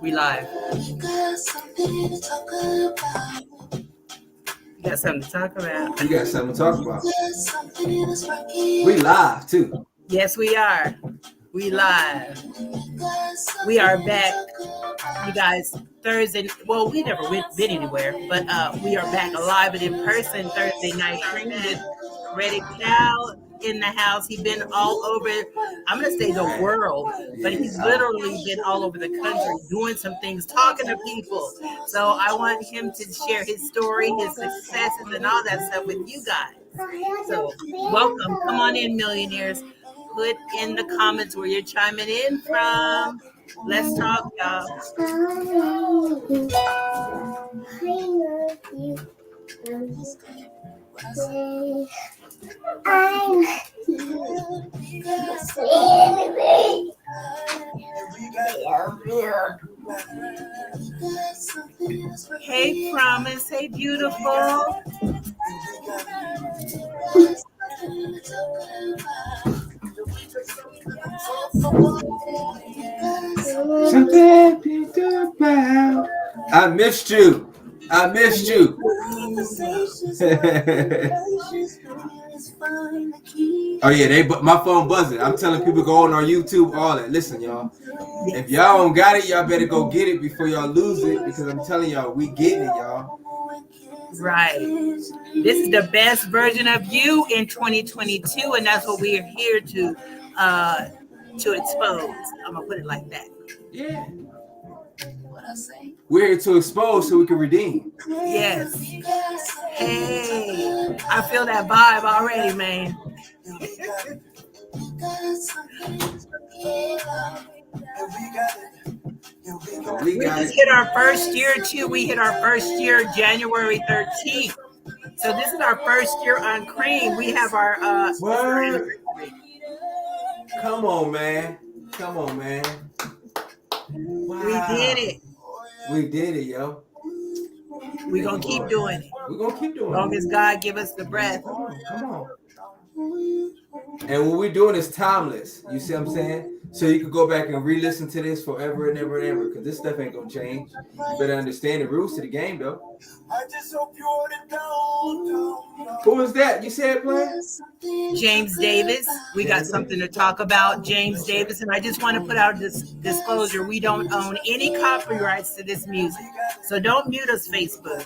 We live. You got something to talk about. You got something to talk about. You got something to talk about. We live too. Yes, we are. We live. We are back, you guys. Thursday. Well, we never been anywhere, but we are back alive and in person Thursday night stream with C.R.E.A.M in the house. He's been all over, I'm going to say the world, but he's literally been all over the country doing some things, talking to people. So I want him to share his story, his successes, and all that stuff with you guys. So welcome. Come on in, millionaires. Put in the comments where you're chiming in from. Let's talk, y'all. Hey, Promise. Hey, beautiful. Something about. I missed you. I missed you. Oh yeah, my phone buzzing. I'm telling people go on our YouTube, all that. Listen, y'all. If y'all don't got it, y'all better go get it before y'all lose it, because I'm telling y'all, we getting it, y'all. Right. This is the best version of you in 2022, and that's what we're here to expose. I'm gonna put it like that. Yeah. We're here to expose so we can redeem. Yes. Hey, I feel that vibe already, man. We just hit our first year too. We hit our first year January 13th. So this is our first year on C.R.E.A.M. We have our word. Come on, man. Come on, man. Wow. We did it. We did it, yo. We're going to keep doing it. We're going to keep doing it. As long as God give us the breath. Come on. And what we're doing is timeless. You see what I'm saying? So you can go back and re-listen to this forever and ever and ever, because this stuff ain't going to change. You better understand the rules to the game, though. I just hope you don't. Who is that? You said playing? James Davis. We got something to talk about. James Davis. And I just want to put out this disclosure. We don't own any copyrights to this music. So don't mute us, Facebook.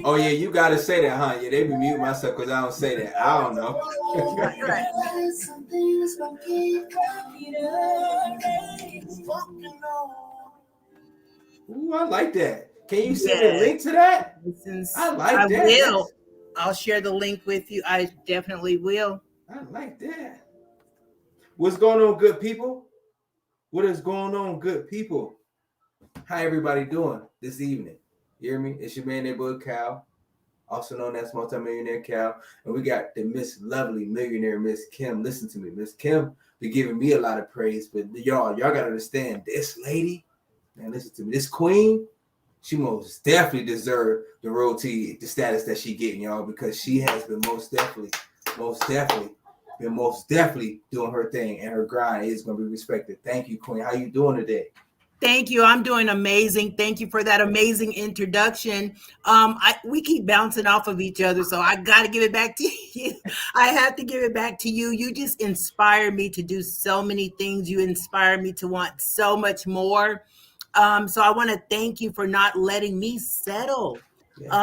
Oh yeah, you gotta say that, huh? Yeah, they be mute myself because I don't say that. I don't know. Right. Ooh, I like that. Can you send me a link to that? I like that. I will. I'll share the link with you. I definitely will. I like that. What's going on, good people? What is going on, good people? How everybody doing this evening? You hear me? It's your man, neighborhood Cal, also known as multimillionaire Cal, and we got the Miss Lovely Millionaire Miss Kim. Listen to me, Miss Kim be giving me a lot of praise, but y'all gotta understand, this lady, man, listen to me, this queen, she most definitely deserve the royalty, the status that she getting, y'all, because she has been most definitely doing her thing, and her grind is gonna be respected. Thank you, Queen. How you doing today? Thank you. I'm doing amazing. Thank you for that amazing introduction. We keep bouncing off of each other, so I got to give it back to you. I have to give it back to you. You just inspire me to do so many things. You inspire me to want so much more. So I want to thank you for not letting me settle. Yeah.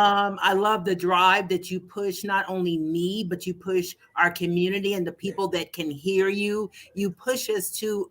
I love the drive that you push, not only me, but you push our community and the people that can hear you. You push us to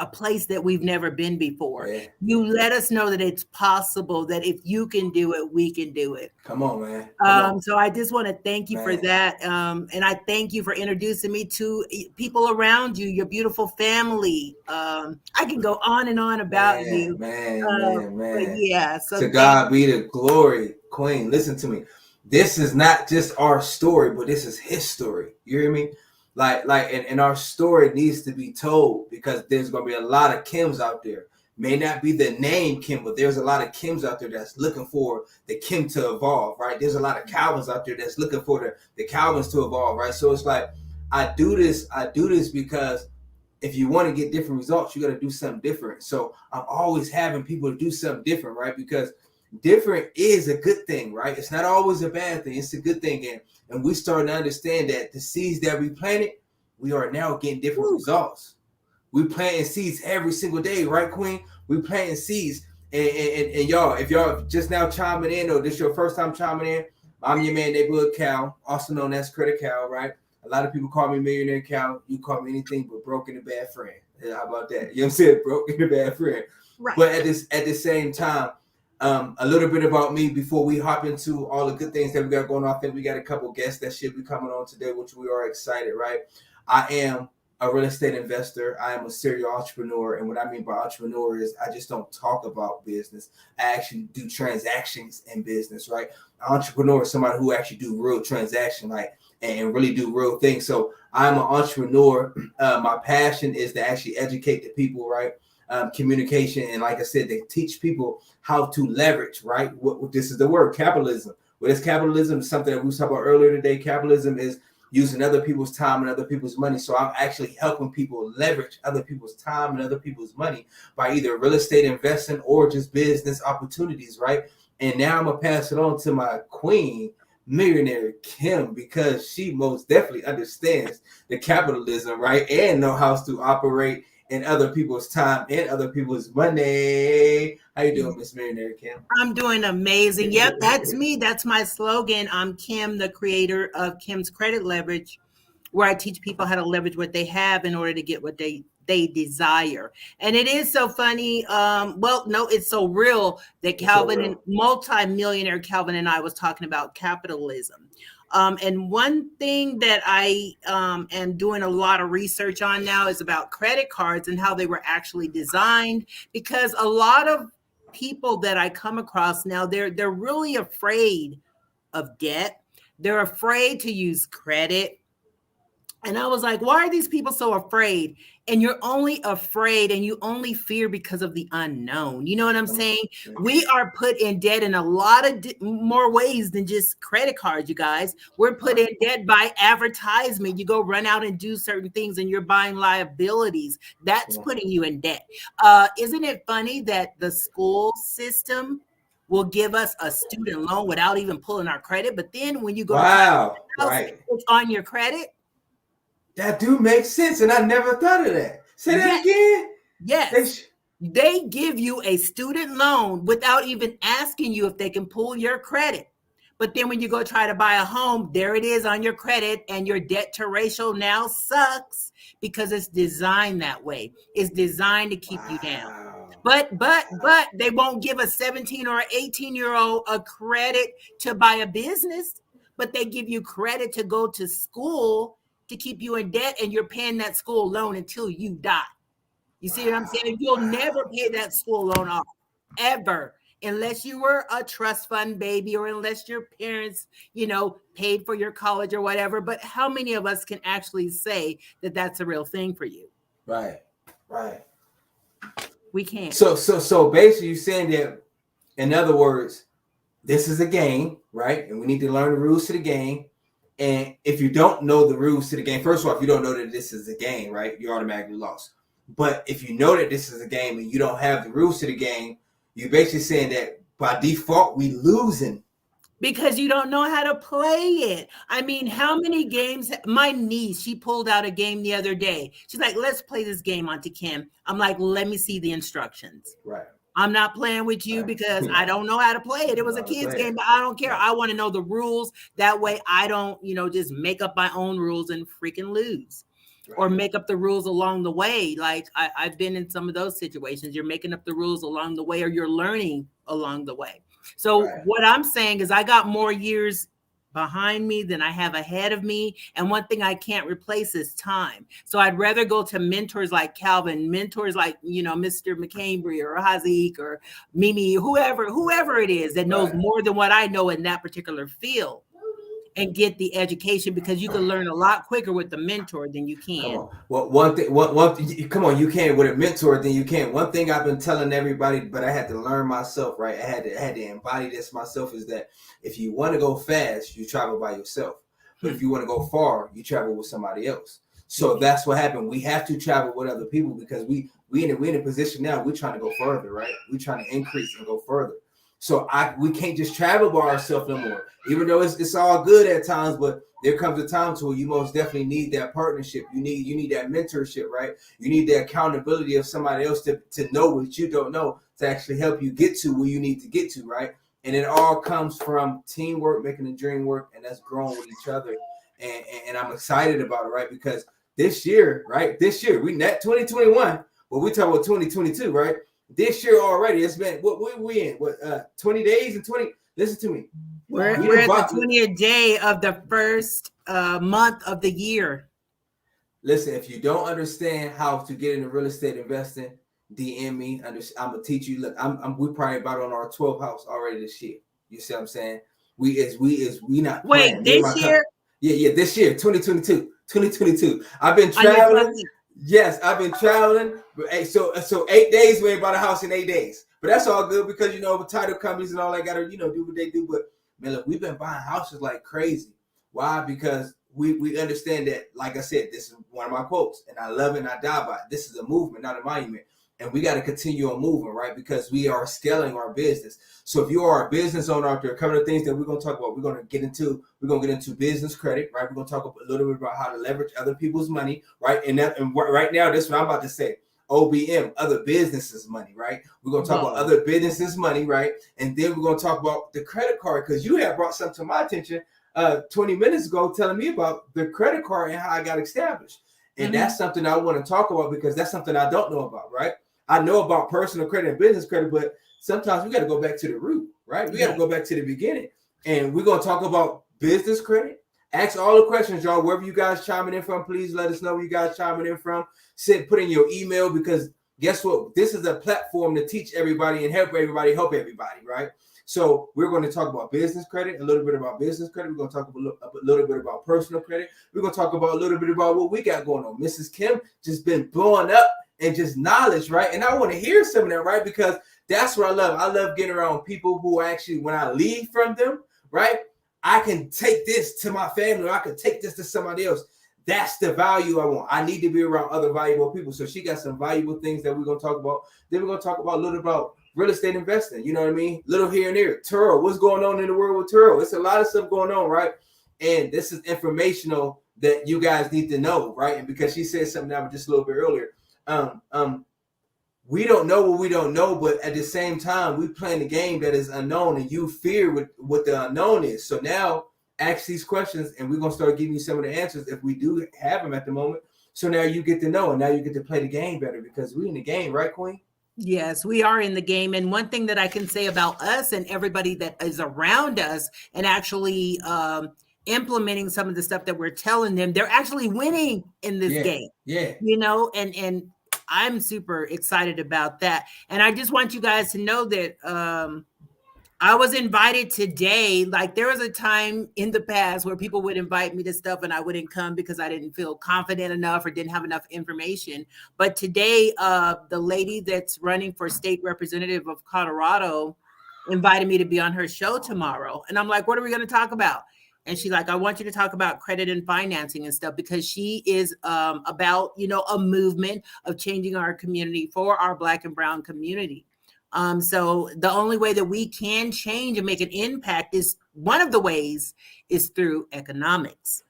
a place that we've never been before. Yeah. You let us know that it's possible, that if you can do it, we can do it. Come on, man. Come on. So I just want to thank you for that. And I thank you for introducing me to people around you, your beautiful family. I can go on and on about you. Man. Yeah. So to God be the glory, Queen. Listen to me. This is not just our story, but this is his story. You hear me? And our story needs to be told, because there's going to be a lot of Kims out there. May not be the name Kim, but there's a lot of Kims out there that's looking for the Kim to evolve, right? There's a lot of Calvins out there that's looking for the Calvins to evolve, right? So it's like, I do this because if you want to get different results, you got to do something different. So I'm always having people do something different, right? Because different is a good thing, right? It's not always a bad thing. It's a good thing. And we starting to understand that the seeds that we planted, we are now getting different results. We planting seeds every single day, right, Queen? We planting seeds. And y'all, if y'all just now chiming in, or this your first time chiming in, I'm your man, Neighborhood Cal, also known as Credit Cal, right? A lot of people call me Millionaire Cal. You call me anything but broke and a bad friend. How about that? You know what I'm saying? Broke and a bad friend. Right. But at the same time, a little bit about me before we hop into all the good things that we got going on. I think we got a couple guests that should be coming on today, which we are excited, right? I am a real estate investor. I am a serial entrepreneur. And what I mean by entrepreneur is I just don't talk about business. I actually do transactions in business, right? An entrepreneur is somebody who actually do real transaction, like, and really do real things. So I'm an entrepreneur. My passion is to actually educate the people, right? Communication. And like I said, they teach people how to leverage, right? What this is the word, capitalism. What is capitalism? Is something that we talked about earlier today. Capitalism is using other people's time and other people's money. So I'm actually helping people leverage other people's time and other people's money by either real estate investing or just business opportunities, right? And now I'm going to pass it on to my queen, Millionaire Kim, because she most definitely understands the capitalism, right? And know how to operate in other people's time and other people's money. How you doing, Miss Millionaire Kim? I'm doing amazing. Yep, that's me. That's my slogan. I'm Kim, the creator of Kim's Credit Leverage, where I teach people how to leverage what they have in order to get what they desire. And it is so funny. Well, no, it's so real that Calvin and multi-millionaire Calvin and I was talking about capitalism. And one thing that I am doing a lot of research on now is about credit cards and how they were actually designed, because a lot of people that I come across now, they're really afraid of debt. They're afraid to use credit. And I was like, why are these people so afraid? And you're only afraid and you only fear because of the unknown. You know what I'm saying? We are put in debt in a lot of more ways than just credit cards, you guys. We're put in debt by advertisement. You go run out and do certain things and you're buying liabilities. That's putting you in debt. Isn't it funny that the school system will give us a student loan without even pulling our credit? But then when you go to house, it's on your credit. That do make sense, and I never thought of that. Say that again. Yes. They give you a student loan without even asking you if they can pull your credit. But then when you go try to buy a home, there it is on your credit, and your debt to ratio now sucks because it's designed that way. It's designed to keep you down. But they won't give a 17 or 18-year-old a credit to buy a business, but they give you credit to go to school to keep you in debt, and you're paying that school loan until you die. You see what I'm saying? You'll never pay that school loan off, ever, unless you were a trust fund baby or unless your parents, paid for your college or whatever. But how many of us can actually say that that's a real thing for you? Right. We can't. So basically you're saying that, in other words, this is a game, right? And we need to learn the rules to the game. And if you don't know the rules to the game, first of all, if you don't know that this is a game, right, you automatically lost. But if you know that this is a game and you don't have the rules to the game, you're basically saying that by default, we losing. Because you don't know how to play it. I mean, how many games? My niece, she pulled out a game the other day. She's like, let's play this game, Auntie Kim. I'm like, let me see the instructions. Right. I'm not playing with you because I don't know how to play it. It was a kid's game, but I don't care. I want to know the rules. That way I don't, just make up my own rules and freaking lose. Or make up the rules along the way. Like I've been in some of those situations. You're making up the rules along the way, or you're learning along the way. So what I'm saying is I got more years behind me than I have ahead of me. And one thing I can't replace is time. So I'd rather go to mentors like Calvin, mentors like, Mr. McCambry or Hazik or Mimi, whoever it is that knows more than what I know in that particular field, and get the education, because you can learn a lot quicker with the mentor than you can. Come on. Well, one thing, come on, you can with a mentor than you can. One thing I've been telling everybody, but I had to learn myself, right? I had to embody this myself, is that if you want to go fast, you travel by yourself. But if you want to go far, you travel with somebody else. So that's what happened. We have to travel with other people because we in a position now. We're trying to go further, right? We're trying to increase and go further. So we can't just travel by ourselves no more. Even though it's all good at times, but there comes a time to where you most definitely need that partnership. You need that mentorship, right? You need the accountability of somebody else to know what you don't know to actually help you get to where you need to get to, right? And it all comes from teamwork, making the dream work, and that's growing with each other. And I'm excited about it, right? Because this year, right? This year, we net 2021, but we talk about 2022, right? This year already, it's been what we in? 20 days and 20. Listen to me. We're at the 20th day of the first month of the year. Listen, if you don't understand how to get into real estate investing, DM me. I'm gonna teach you. Look, we probably about on our 12th house already this year. You see what I'm saying? We not wait this year. Yeah, this year, 2022. I've been traveling. Yes, I've been traveling. So 8 days we bought a house in 8 days. But that's all good because title companies and all that gotta do what they do. But man, look, we've been buying houses like crazy. Why? Because we understand that, like I said, this is one of my quotes, and I love it and I die by it. This is a movement, not a monument. And we got to continue on moving, right? Because we are scaling our business. So if you are a business owner out there, a couple of things that we're going to talk about, we're going to get into business credit, right? We're going to talk a little bit about how to leverage other people's money, right? And right now, this is what I'm about to say. OBM, other businesses' money, right? We're going to talk about other businesses' money, right? And then we're going to talk about the credit card, because you have brought something to my attention 20 minutes ago telling me about the credit card and how I got established. And that's something I want to talk about because that's something I don't know about, right? I know about personal credit and business credit, but sometimes we got to go back to the root, right? We got to go back to the beginning. And we're going to talk about business credit. Ask all the questions, y'all. Wherever you guys chiming in from, please let us know where you guys chiming in from. Put in your email, because guess what? This is a platform to teach everybody and help everybody, right? So we're going to talk about business credit, a little bit about business credit. We're going to talk a little bit about personal credit. We're going to talk about a little bit about what we got going on. Mrs. Kim just been blowing up and just knowledge, right? And I want to hear some of that, right? Because that's what I love. I love getting around people who actually, when I leave from them, right, I can take this to my family, or I can take this to somebody else. That's the value I want. I need to be around other valuable people. So she got some valuable things that we're going to talk about. Then we're going to talk about a little about real estate investing. You know what I mean? Little here and there. Turo, what's going on in the world with Turo? It's a lot of stuff going on, right? And this is informational that you guys need to know, right? And because she said something that was just a little bit earlier. We don't know what we don't know, but at the same time, we playing a game that is unknown, and you fear what the unknown is. So now ask these questions, and we're going to start giving you some of the answers if we do have them at the moment. So now you get to know, and now you get to play the game better, because we're in the game, right, Queen? Yes, we are in the game. And one thing that I can say about us and everybody that is around us and actually implementing some of the stuff that we're telling them, they're actually winning in this game. Yeah. And I'm super excited about that. And I just want you guys to know that I was invited today. Like, there was a time in the past where people would invite me to stuff and I wouldn't come because I didn't feel confident enough or didn't have enough information. But today, the lady that's running for state representative of Colorado invited me to be on her show tomorrow. And I'm like, what are we going to talk about? And she's like, I want you to talk about credit and financing and stuff, because she is about, a movement of changing our community for our Black and Brown community. So the only way that we can change and make an impact is, one of the ways is through economics.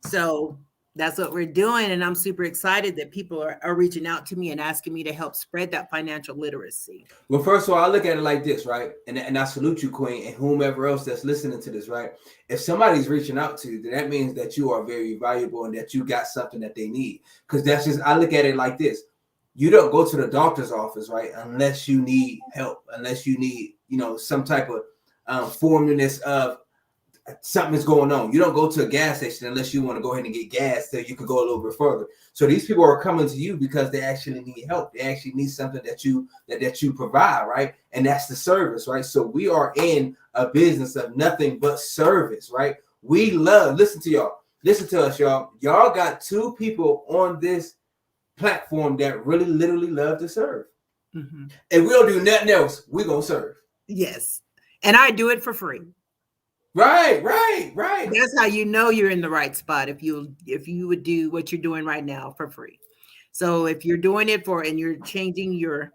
So that's what we're doing. And I'm super excited that people are reaching out to me and asking me to help spread that financial literacy. Well, first of all, I look at it like this, right? And I salute you, Queen, and whomever else that's listening to this, right? If somebody's reaching out to you, then that means that you are very valuable and that you got something that they need. Because I look at it like this. You don't go to the doctor's office, right, unless you need help, unless you need, some type of formness of something is going on. You don't go to a gas station unless you want to go ahead and get gas so you can go a little bit further. So these people are coming to you because they actually need help. They actually need something that you provide, right? And that's the service, right? So we are in a business of nothing but service, right? We listen to us, y'all. Y'all got two people on this platform that really literally love to serve. Mm-hmm. And we don't do nothing else. We're going to serve. Yes. And I do it for free. Right, right, right. That's how you know you're in the right spot if you would do what you're doing right now for free. So if you're doing it for and you're changing your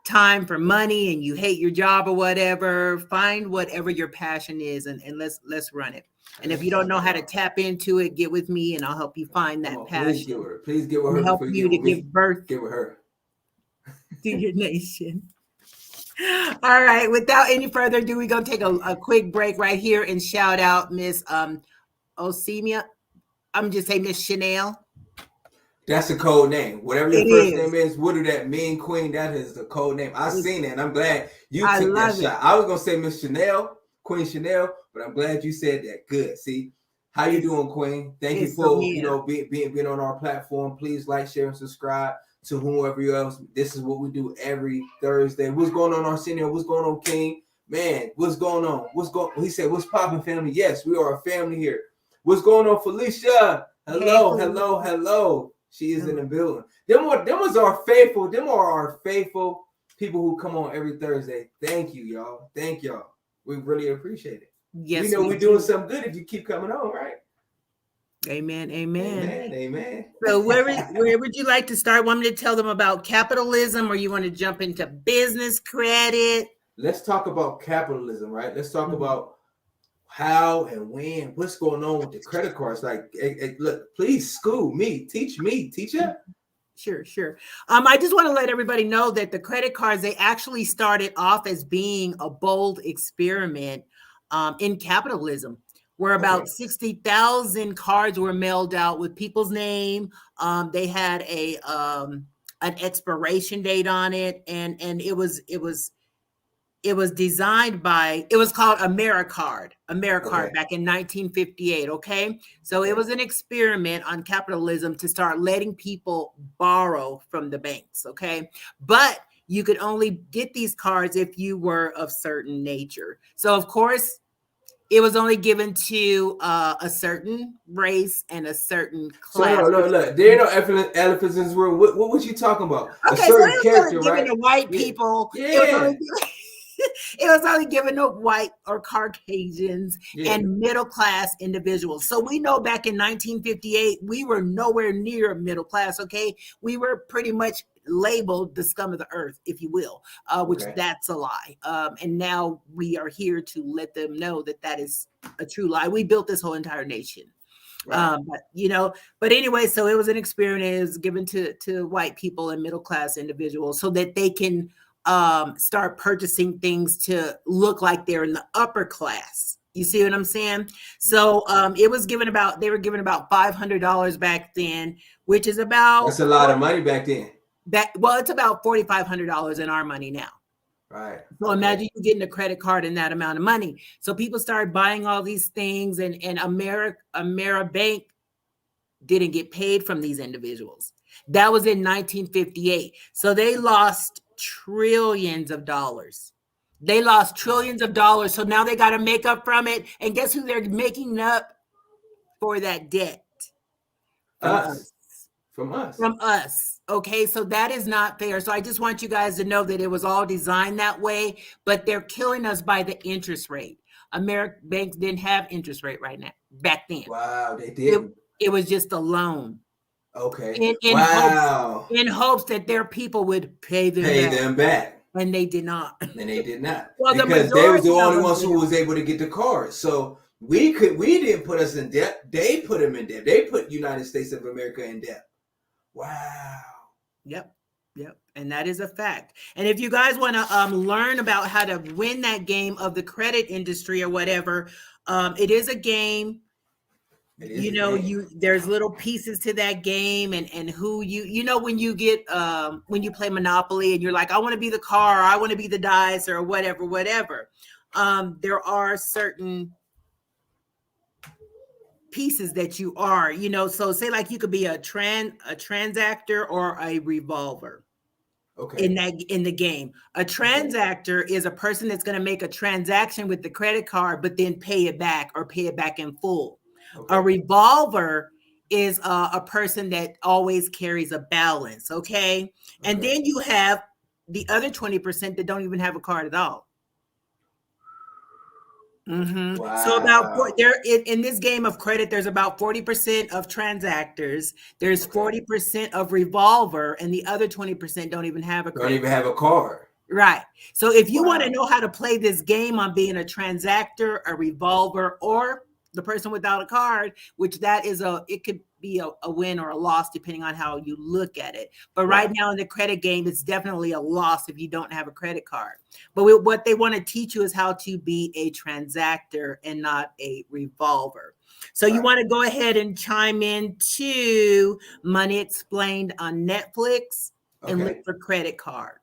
time for money and you hate your job or whatever, find whatever your passion is and let's run it. And if you That's don't know something, how to y'all. tap into it, get with me and I'll help you find Come that on, please get passion with her. Please get with and her help before you get you to with give me. birth Get with her. to your nation. All right. Without any further ado, we're gonna take a quick break right here and shout out Miss Osemia. I'm just say Miss Chanel. That's a code name. Whatever your It first name is. is, what do that mean, Queen? That is the code name. I It's, seen that, and I'm glad you I took that love it. shot. I was gonna say Miss Chanel, Queen Chanel, but I'm glad you said that. Good. See, how you It's doing, Queen? Thank you it's for Somia. being on our platform. Please like, share, and subscribe to whoever else. This is what we do every Thursday. What's going on, Arsenio? What's going on, King? Man, what's going on? What's going? He said, "What's popping, family?" Yes, we are a family here. What's going on, Felicia? Hey, Hello, hello, Felicia. hello. She is in the building. Them was our faithful. Them are our faithful people who come on every Thursday. Thank you, y'all. Thank y'all. We really appreciate it. We Yes, know we we're doing do. something good if you keep coming on, right? Amen. Amen. Amen. Amen. So where would you like to start? Want me to tell them about capitalism or you want to jump into business credit? Let's talk about capitalism, right? Let's talk Mhm. about how and when, what's going on with the credit cards. Like, look, please school me, teach me, teacher. Sure, sure. I just want to let everybody know that the credit cards, they actually started off as being a bold experiment in capitalism, where Okay. about 60,000 cards were mailed out with people's name. They had an expiration date on it, and it was designed by it was called AmeriCard Okay. back in 1958, okay? So it Okay. was an experiment on capitalism to start letting people borrow from the banks, okay? But you could only get these cards if you were of certain nature. So of course, it was only given to a certain race and a certain So class. no, no, look, there ain't no elephants in this room. What was you talking about? A Okay, so certain it was character, only given right? to white Yeah, people. It was only yeah, it was only given to white or Caucasians yeah. and middle class individuals. So we know back in 1958, we were nowhere near middle class. Okay, we were pretty much labeled the scum of the earth, if you will, which Okay, that's a lie. And now we are here to let them know that that is a true lie. We built this whole entire nation. right. But anyway, so it was an experience given to white people and middle class individuals so that they can start purchasing things to look like they're in the upper class. You see what I'm saying? So it was given about they were given about $500 back then, which is That's about a lot of money back then. it's about $4,500 in our money now. Right. So Okay. imagine you getting a credit card and that amount of money. So people started buying all these things, and Ameribank didn't get paid from these individuals. That was in 1958. So they lost trillions of dollars. They lost Wow. trillions of dollars. So now they got to make up from it. And guess who they're making up for that debt? From Us. us. From us. From us. Okay, so that is not fair. So I just want you guys to know that it was all designed that way, but they're killing us by the interest rate. American banks didn't have interest rate right now back then. Wow, they It, didn't. it was just a loan Okay. in hopes Wow. that their people would pay them Pay back, them back. and they did not. And they did not. Well, the Because they was the majority of only them ones who didn't. was able to get the cards. So we didn't put us in debt. They put them in debt. They put United States of America in debt. Wow. Yep, yep, and that is a fact. And if you guys want to learn about how to win that game of the credit industry or whatever, it is a game. It is a game. You there's little pieces to that game, and who when you get when you play Monopoly and you're like, I want to be the car, or I want to be the dice, or whatever. There are certain pieces that you are, so say like you could be a transactor or a revolver Okay. in the game. A Okay. transactor is a person that's going to make a transaction with the credit card but then pay it back or pay it back in full. A Okay. revolver is a person that always carries a balance, okay? And Okay. then you have the other 20% that don't even have a card at all. So about Wow. there in this game of credit, there's about 40% of transactors. There's Okay. 40% of revolver, and the other 20% don't even have a Don't credit even card. have a card. Right. So if you want to Wow. know how to play this game on being a transactor, a revolver, or the person without a card, which that is it could be a win or a loss depending on how you look at it. But right Right. now in the credit game, it's definitely a loss if you don't have a credit card. But what they want to teach you is how to be a transactor and not a revolver. So you Right. want to go ahead and chime in to Money Explained on Netflix and look Okay. for credit card.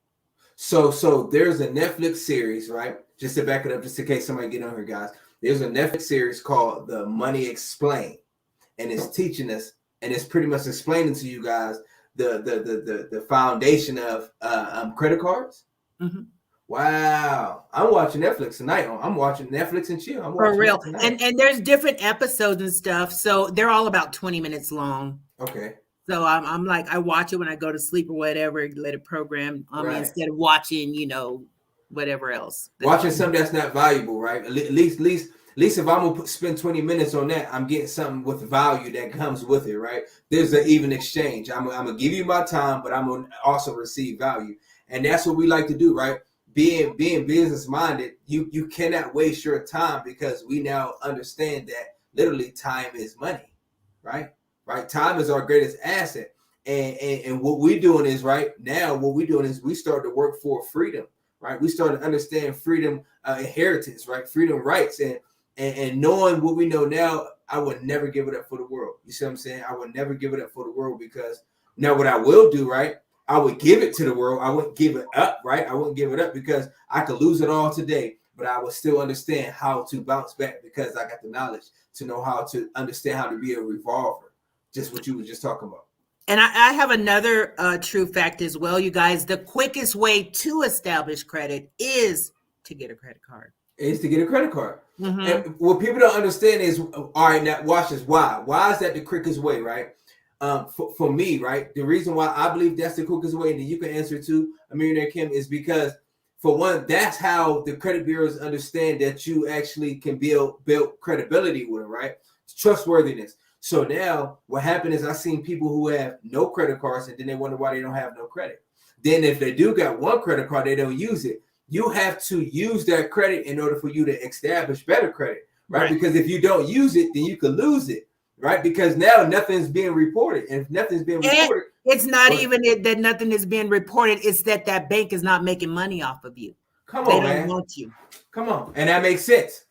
So there's a Netflix series, right? Just to back it up, just in case somebody get on here, guys. There's a Netflix series called The Money Explained, and it's teaching us, and it's pretty much explaining to you guys the foundation of credit cards. Mm-hmm. Wow, I'm watching Netflix tonight. I'm watching Netflix and chill. I'm For watching real. that tonight. And there's different episodes and stuff. So they're all about 20 minutes long. Okay. So I'm like, I watch it when I go to sleep or whatever, let it program on me Right. instead of watching, whatever else. Watching something that's not valuable, right? At least if I'm gonna spend 20 minutes on that, I'm getting something with value that comes with it, right? There's an even exchange. I'm gonna give you my time, but I'm gonna also receive value, and that's what we like to do, right? Being business minded, you cannot waste your time because we now understand that literally time is money, right? Right? Time is our greatest asset, and what we're doing is right now. What we're doing is we start to work for freedom, right? We start to understand freedom inheritance, right? Freedom rights, and knowing what we know now, I would never give it up for the world. You see what I'm saying? I would never give it up for the world because now what I will do, right? I would give it to the world. I wouldn't give it up, right? I wouldn't give it up because I could lose it all today, but I would still understand how to bounce back because I got the knowledge to know how to understand how to be a revolver. Just what you were just talking about. And I have another true fact as well, you guys. The quickest way to establish credit is to get a credit card. Is to get a credit card. Mm-hmm. And what people don't understand is, all right, now watch this. Why? Why is that the quickest way, right? For me, right? The reason why I believe that's the quickest way, and you can answer too, Millionaire Kim, is because for one, that's how the credit bureaus understand that you actually can build credibility with them, right? It's trustworthiness. So now what happened is I've seen people who have no credit cards and then they wonder why they don't have no credit. Then if they do got one credit card, they don't use it. You have to use that credit in order for you to establish better credit, right? Because if you don't use it, then you could lose it, right? Because now nothing's being reported. And if nothing's being reported, it's not even that nothing is being reported. It's that bank is not making money off of you. Come They on, don't man. want you. Come on. And that makes sense.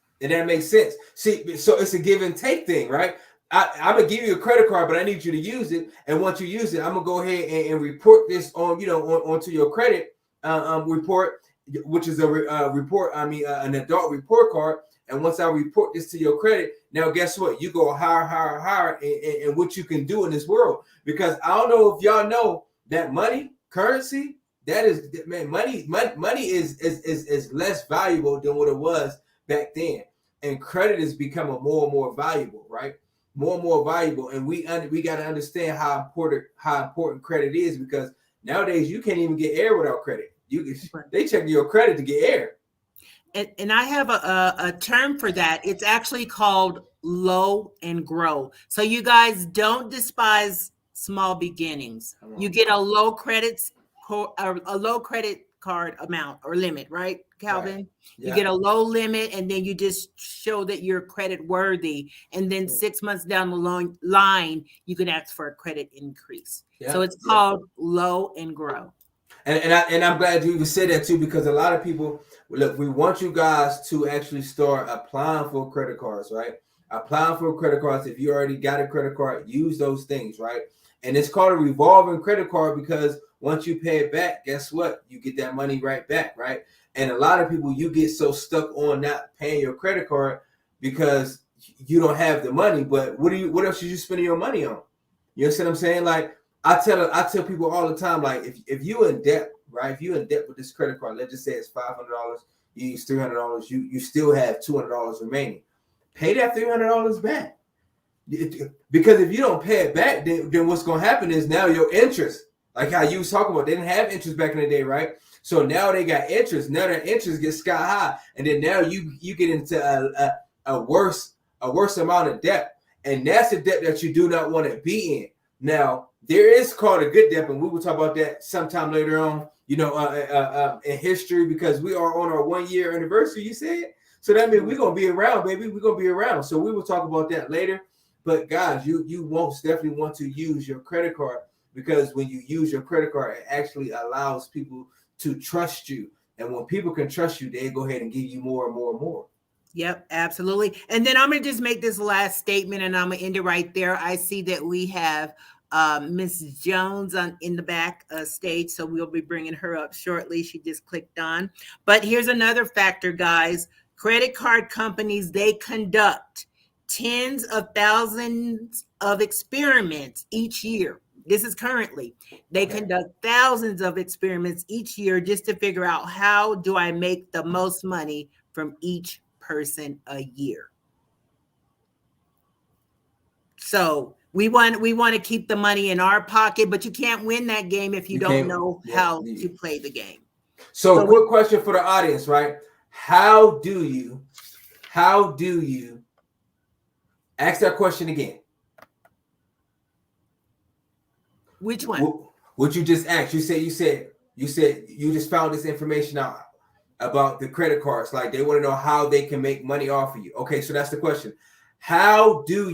See, so it's a give and take thing, right? I'm gonna give you a credit card, but I need you to use it. And once you use it, I'm gonna go ahead and report this on, onto your credit report, which is a report. An adult report card. And once I report this to your credit, now guess what? You go higher, and what you can do in this world. Because I don't know if y'all know that money, currency, that is, man, money is less valuable than what it was back then. And credit is becoming more and more valuable, right? More and more valuable, and we got to understand how important credit is, because nowadays you can't even get air without credit. They check your credit to get air. And I have a term for that. It's actually called low and grow. So you guys don't despise small beginnings. You get a low credit card amount or limit, right, Calvin? Right. Yeah. You get a low limit, and then you just show that you're credit worthy. And then 6 months down the line, you can ask for a credit increase. Yeah. So it's called low and grow. And I'm glad you even said that too, because a lot of people, look, we want you guys to actually start applying for credit cards, right? Applying for credit cards. If you already got a credit card, use those things, right? And it's called a revolving credit card because once you pay it back, guess what? You get that money right back, right? And a lot of people, you get so stuck on not paying your credit card because you don't have the money. But what else are you spending your money on? You know what I'm saying? Like, I tell people all the time, like, if you in debt, right? If you're in debt with this credit card, let's just say it's $500, you use $300, you still have $200 remaining. Pay that $300 back. Because if you don't pay it back, then what's going to happen is now your interest, like how you was talking about, they didn't have interest back in the day, right? So now they got interest. Now their interest gets sky high, and then now you get into a worse amount of debt, and that's the debt that you do not want to be in. Now there is called a good debt, and we will talk about that sometime later on. In history, because we are on our 1 year anniversary. You said. So that means we're gonna be around, baby. We're gonna be around. So we will talk about that later. But guys, you most definitely want to use your credit card, because when you use your credit card, it actually allows people to trust you. And when people can trust you, they go ahead and give you more and more and more. Yep, absolutely. And then I'm going to just make this last statement and I'm going to end it right there. I see that we have Miss Jones in the back stage, so we'll be bringing her up shortly. She just clicked on. But here's another factor, guys. Credit card companies, they conduct tens of thousands of experiments each year. This is currently. They conduct thousands of experiments each year just to figure out, how do I make the most money from each person a year. So we want to keep the money in our pocket, but you can't win that game if you don't know how to play the game. So quick question for the audience, right? How do you ask that question again? Which one? What you just asked? You said you just found this information out about the credit cards. Like, they want to know how they can make money off of you. Okay, so that's the question. How do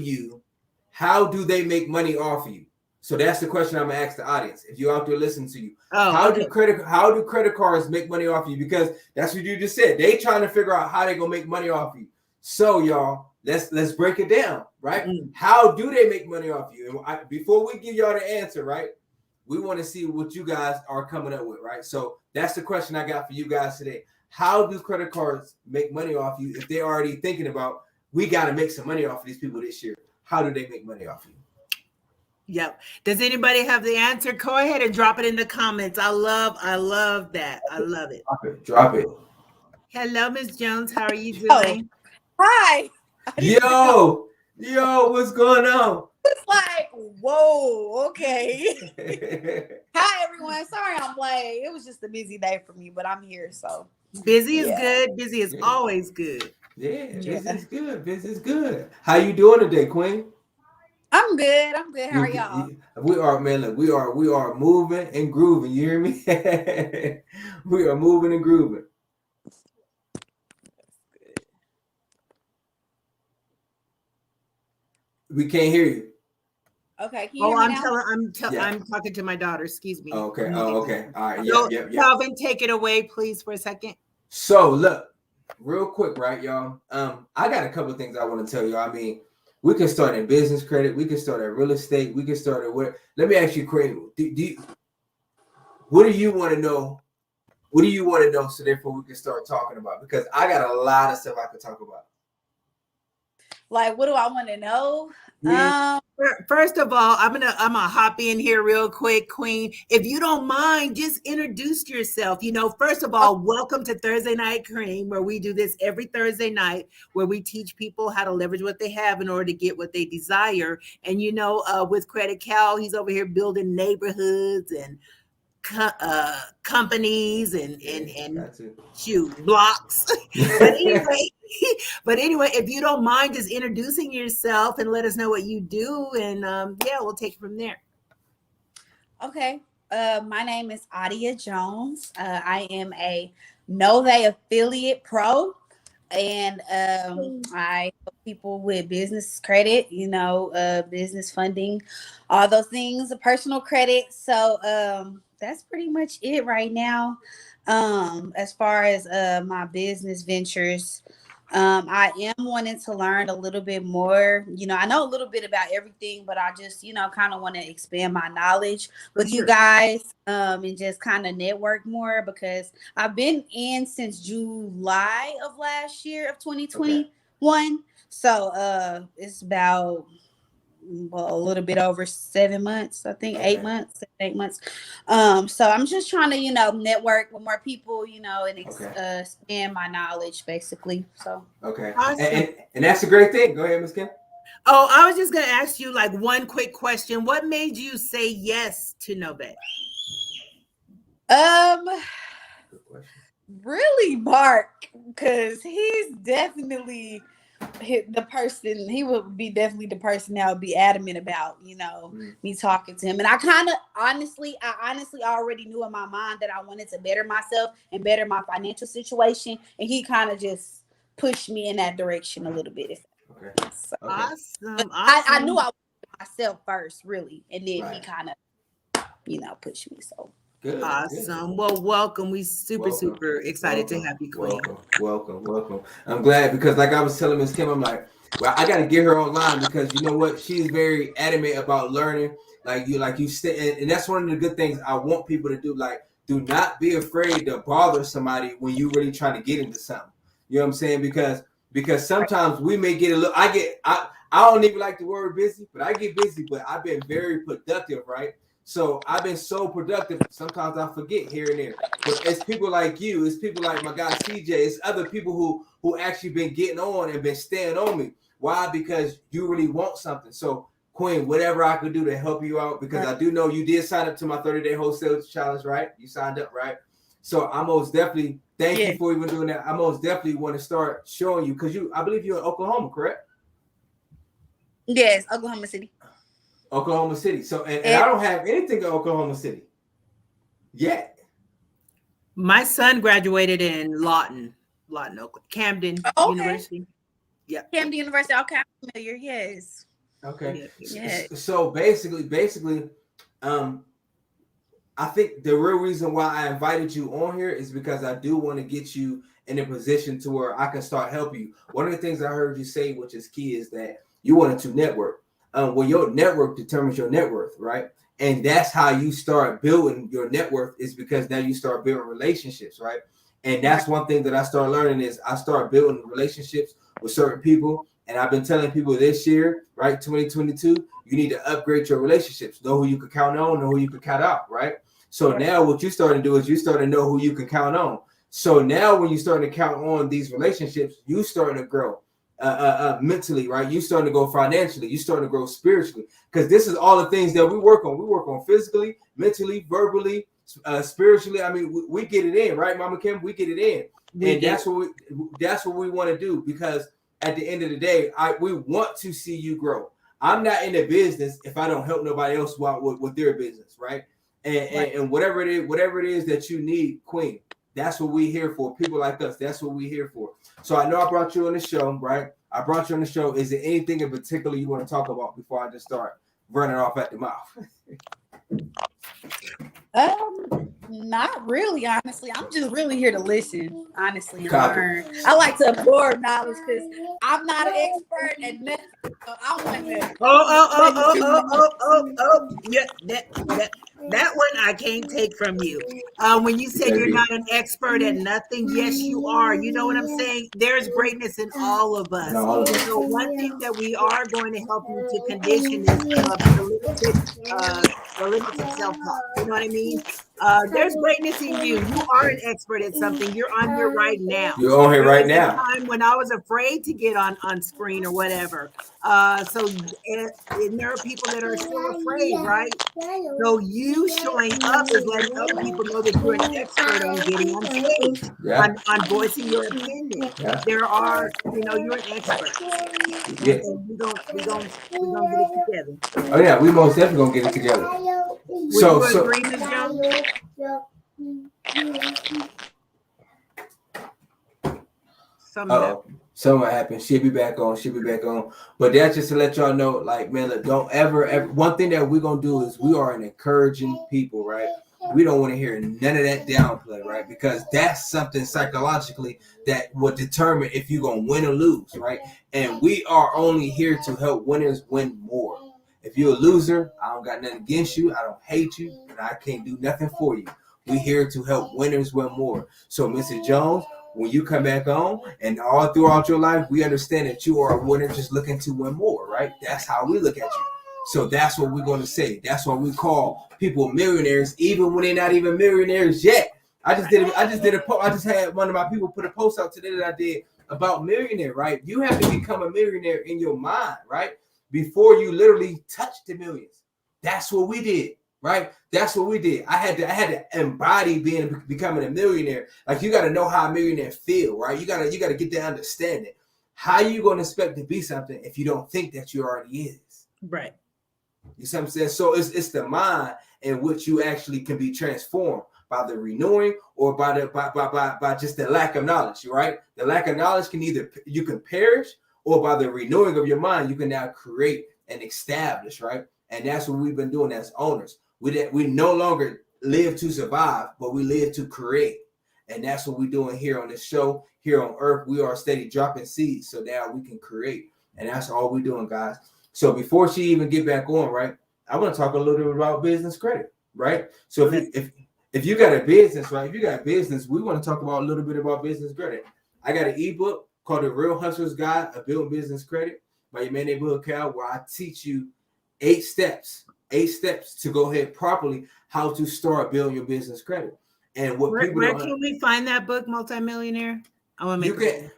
they make money off of you? So that's the question I'm gonna ask the audience. If you're out there listening to you, how do credit cards make money off of you? Because that's what you just said. They trying to figure out how they gonna make money off of you. So y'all, let's break it down, right? How do they make money off you? And before we give y'all the answer, right, we want to see what you guys are coming up with, right? So that's the question I got for you guys today. How do credit cards make money off you if they're already thinking about, we got to make some money off of these people this year? How do they make money off you? Yep. Does anybody have the answer? Go ahead and drop it in the comments. I love that. I love it. Drop it. Hello, Miss Jones. How are you doing? Hi. Yo, what's going on? It's like, whoa, okay. Hi, everyone. Sorry I'm late. It was just a busy day for me, but I'm here, so. Busy is good. Busy is always good. Yeah, business good. Business good. How you doing today, Queen? I'm good. How are y'all? We are, man. Look, we are moving and grooving. You hear me? We are moving and grooving. We can't hear you. Okay, can you hear me now? I'm talking to my daughter. Excuse me. Okay. Oh, okay. All right. Yeah. Calvin, take it away, please, for a second. So look, real quick, right, y'all? I got a couple of things I want to tell you. I mean, we can start in business credit. We can start at real estate. We can start at where. Let me ask you, Craig. What do you want to know? What do you want to know so therefore we can start talking about? Because I got a lot of stuff I could talk about. Like, what do I want to know? First of all, I'm gonna hop in here real quick, Queen. If you don't mind, just introduce yourself. First of all, welcome to Thursday Night C.R.E.A.M, where we do this every Thursday night, where we teach people how to leverage what they have in order to get what they desire. And with Credit Cal, he's over here building neighborhoods and companies and blocks. but anyway, if you don't mind just introducing yourself and let us know what you do, and we'll take it from there. Okay. My name is Adia Jones. I am a Nove affiliate pro, and I help people with business credit, business funding, all those things, personal credit. So that's pretty much it right now. As far as my business ventures, I am wanting to learn a little bit more. I know a little bit about everything, but I just, kind of want to expand my knowledge with you guys, and just kind of network more, because I've been in since July of last year of 2021. Okay. So it's about a little bit over 7 months, I think. Okay. 8 months. So I'm just trying to, network with more people, and expand my knowledge, basically. So okay. Awesome. And that's a great thing. Go ahead, Ms. Kim. Oh, I was just gonna ask you like one quick question. What made you say yes to Nove? Good question. Really, Mark, because he's definitely the person. He would be definitely the person that would be adamant about, me talking to him. And I honestly already knew in my mind that I wanted to better myself and better my financial situation. And he kind of just pushed me in that direction a little bit. Okay. So, Awesome. I knew I was myself first, really, and then he kind of, pushed me. So good. Awesome. Good. Well, welcome. We super excited to have you, Queen. Welcome. I'm glad because, like I was telling Miss Kim, I'm like, well, I got to get her online because you know what? She's very adamant about learning. Like you stay, and that's one of the good things I want people to do. Like, do not be afraid to bother somebody when you really trying to get into something. You know what I'm saying? Because sometimes we may get a little. I don't even like the word busy, but I get busy. But I've been very productive, right? So I've been so productive. Sometimes I forget here and there. But it's people like you, it's people like my guy CJ, it's other people who actually been getting on and been staying on me. Why? Because you really want something. So Queen, whatever I could do to help you out, because I do know you did sign up to my 30-day wholesale challenge, right? You signed up, right? So I most definitely thank you for even doing that. I most definitely want to start showing you because I believe you're in Oklahoma, correct? Yes, Oklahoma City. Oklahoma City. So and I don't have anything in Oklahoma City yet. My son graduated in Lawton, Oakland, Camden University. Yeah, Camden University. Okay, I'm familiar. Yes. Okay. Yes. So basically, I think the real reason why I invited you on here is because I do want to get you in a position to where I can start helping you. One of the things I heard you say, which is key, is that you wanted to network. Well, your network determines your net worth, right? And that's how you start building your net worth is because now you start building relationships, right? And that's one thing that I started learning is I start building relationships with certain people. And I've been telling people this year, right, 2022, you need to upgrade your relationships. Know who you can count on, know who you can count out, right? So now what you starting to do is you starting to know who you can count on. So now when you starting to count on these relationships, you starting to grow. Mentally, right? You starting to go financially, you starting to grow spiritually, because this is all the things that we work on. We work on physically, mentally, verbally, spiritually. I mean, we get it in, right, Mama Kim? We get it in, and that's what we want to do. Because at the end of the day, we want to see you grow. I'm not in the business if I don't help nobody else out with their business, right? And whatever it is that you need, Queen. That's what we're here for. People like us. That's what we're here for. So I know I brought you on the show, right? I brought you on the show. Is there anything in particular you want to talk about before I just start running off at the mouth? Not really, honestly. I'm just really here to listen, honestly, and learn. I like to absorb knowledge because I'm not an expert at nothing. So I want to. Yeah, that one I can't take from you. When you said you're not an expert at nothing, yes, you are. You know what I'm saying? There's greatness in all of us. So one thing that we are going to help you to condition is the limited self-talk. You know what I mean? There's greatness in you. You are an expert at something. You're on here right now. You're on here right now. Time when I was afraid to get on screen or whatever. So and there are people that are still afraid, right? So you showing up is letting other people know that you're an expert on getting on stage, on voicing your opinion. There are, you're an expert. Yeah. And we're gonna get it together. Oh yeah, we most definitely gonna get it together. Would you agree, Ms. Jones? Something happened. She'll be back on. But that's just to let y'all know, like, man, look, don't ever. One thing that we're gonna do is we are an encouraging people, right? We don't want to hear none of that downplay, right? Because that's something psychologically that will determine if you're gonna win or lose, right? And we are only here to help winners win more. If you're a loser, I don't got nothing against you. I don't hate you, and I can't do nothing for you. We're here to help winners win more. So, Mr. Jones, when you come back on and all throughout your life, we understand that you are a winner just looking to win more, right? That's how we look at you. So that's what we're going to say. That's why we call people millionaires, even when they're not even millionaires yet. I just had one of my people put a post out today that I did about millionaire, right? You have to become a millionaire in your mind, right? Before you literally touch the millions. That's what we did, right? That's what we did. I had to embody becoming a millionaire. Like, you got to know how a millionaire feel, right? You gotta get that understanding. How you going to expect to be something if you don't think that you already is? Right. You see what I'm saying? So it's the mind in which you actually can be transformed by the renewing or by just the lack of knowledge, right? The lack of knowledge can either you can perish, or by the renewing of your mind, you can now create and establish, right? And that's what we've been doing as owners. We no longer live to survive, but we live to create. And that's what we're doing here on this show. Here on Earth, we are steady dropping seeds so now we can create. And that's all we're doing, guys. So before she even get back on, right, I want to talk a little bit about business credit, right? So if you got a business, right, if you got a business, we want to talk about a little bit about business credit. I got an ebook called The Real Hustler's Guide of Building Business Credit by your man neighborhood Cal, where I teach you 8 steps to go ahead properly how to start building your business credit. And what where can we find that book, Multimillionaire? I want to make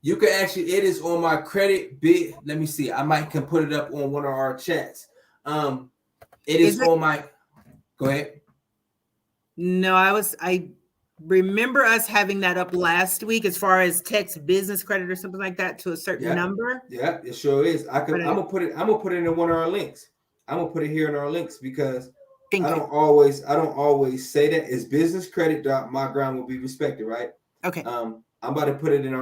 you can actually, it is on my credit bit. Let me see. I might can put it up on one of our chats. It is on my. Go ahead. No, I remember us having that up last week as far as text business credit or something like that to a certain number. Yeah, it sure is. I'm gonna put it in one of our links. I'm gonna put it here in our links because I don't always say that. It's business credit. My ground will be respected, right? Okay. I'm about to put it in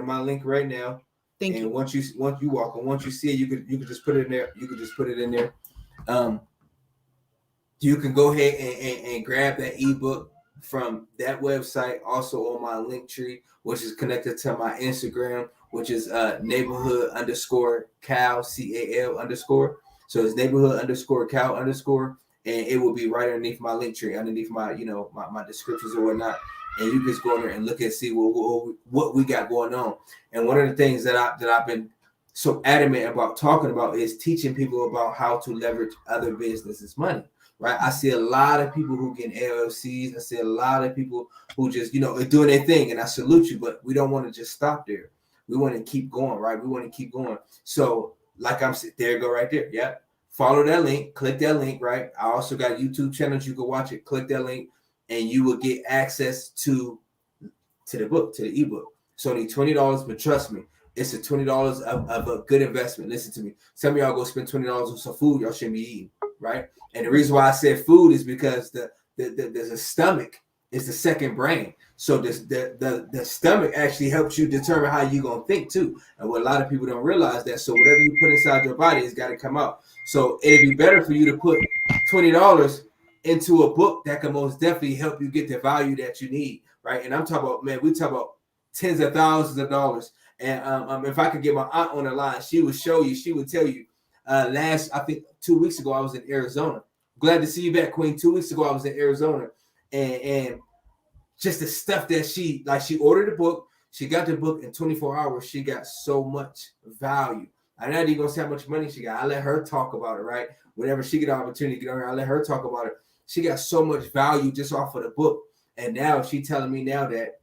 my link right now. Thank you. Once you walk and once you see it, you could just put it in there. You could just put it in there. You can go ahead and grab that ebook from that website. Also on my link tree, which is connected to my Instagram, which is neighborhood_Cal C.A.L_. So it's neighborhood_Cal_, and it will be right underneath my link tree, underneath my my descriptions or whatnot. And you just go in there and look and see what we got going on. And one of the things that I've been so adamant about talking about is teaching people about how to leverage other businesses' money. Right, I see a lot of people who get LLCs. I see a lot of people who just are doing their thing, and I salute you. But we don't want to just stop there. We want to keep going, right? We want to keep going. So, like there you go, right there. Yeah, follow that link. Click that link, right? I also got YouTube channels you can watch it. Click that link, and you will get access to the book, to the ebook. It's only $20, but trust me, it's a $20 of a good investment. Listen to me. Some of y'all go spend $20 on some food y'all shouldn't be eating, right? And the reason why I said food is because the stomach is the second brain. So the stomach actually helps you determine how you're gonna think too. And what a lot of people don't realize that. So whatever you put inside your body has got to come out. So it'd be better for you to put $20 into a book that can most definitely help you get the value that you need, right? And I'm talking about, man, we talk about tens of thousands of dollars. And if I could get my aunt on the line, she would tell you. I think 2 weeks ago, I was in Arizona. Glad to see you back, Queen. 2 weeks ago, I was in Arizona, and just the stuff that she ordered the book. She got the book in 24 hours. She got so much value. I'm not even gonna say how much money she got. I let her talk about it, right? Whenever she get an opportunity to get on here, I let her talk about it. She got so much value just off of the book, and now she telling me now that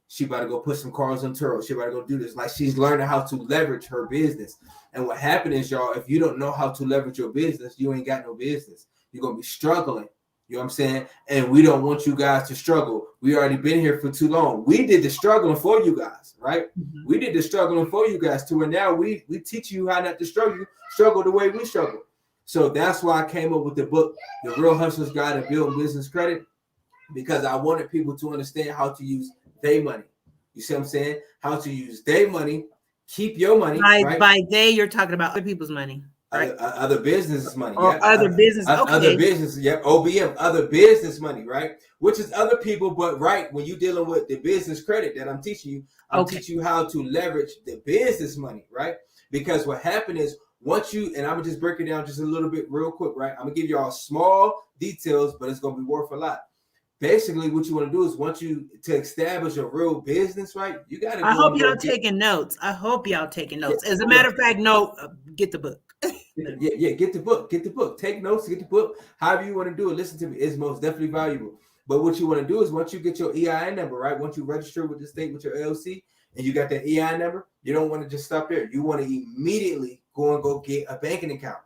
she about to go put some cars on Turo. She about to go do this. Like, she's learning how to leverage her business. And what happened is, y'all, if you don't know how to leverage your business, you ain't got no business. You're going to be struggling. You know what I'm saying? And we don't want you guys to struggle. We already been here for too long. We did the struggling for you guys, right? Mm-hmm. We did the struggling for you guys too. And now we teach you how not to struggle the way we struggle. So that's why I came up with the book, The Real Hustler's Guide to Building Business Credit, because I wanted people to understand how to use their money. You see what I'm saying? How to use their money, keep your money. By they, you're talking about other people's money, right? Other business money. Or other business. Okay. Other business. Yeah. OBM. Other business money, right? Which is other people, but right when you're dealing with the business credit that I'm teaching you, I'm teaching you how to leverage the business money, right? Because what happened is, once you, and I'm gonna just break it down just a little bit real quick, right? I'm gonna give you all small details, but it's gonna be worth a lot. Basically, what you want to do is, once you to establish a real business, right? You got to. I hope y'all taking notes. As a matter of fact, get the book. Yeah, get the book. Take notes, get the book. However you want to do it. Listen to me. It's most definitely valuable. But what you want to do is, once you get your EIN number, right? Once you register with the state with your LLC and you got that EIN number, you don't want to just stop there. You want to immediately go get a banking account.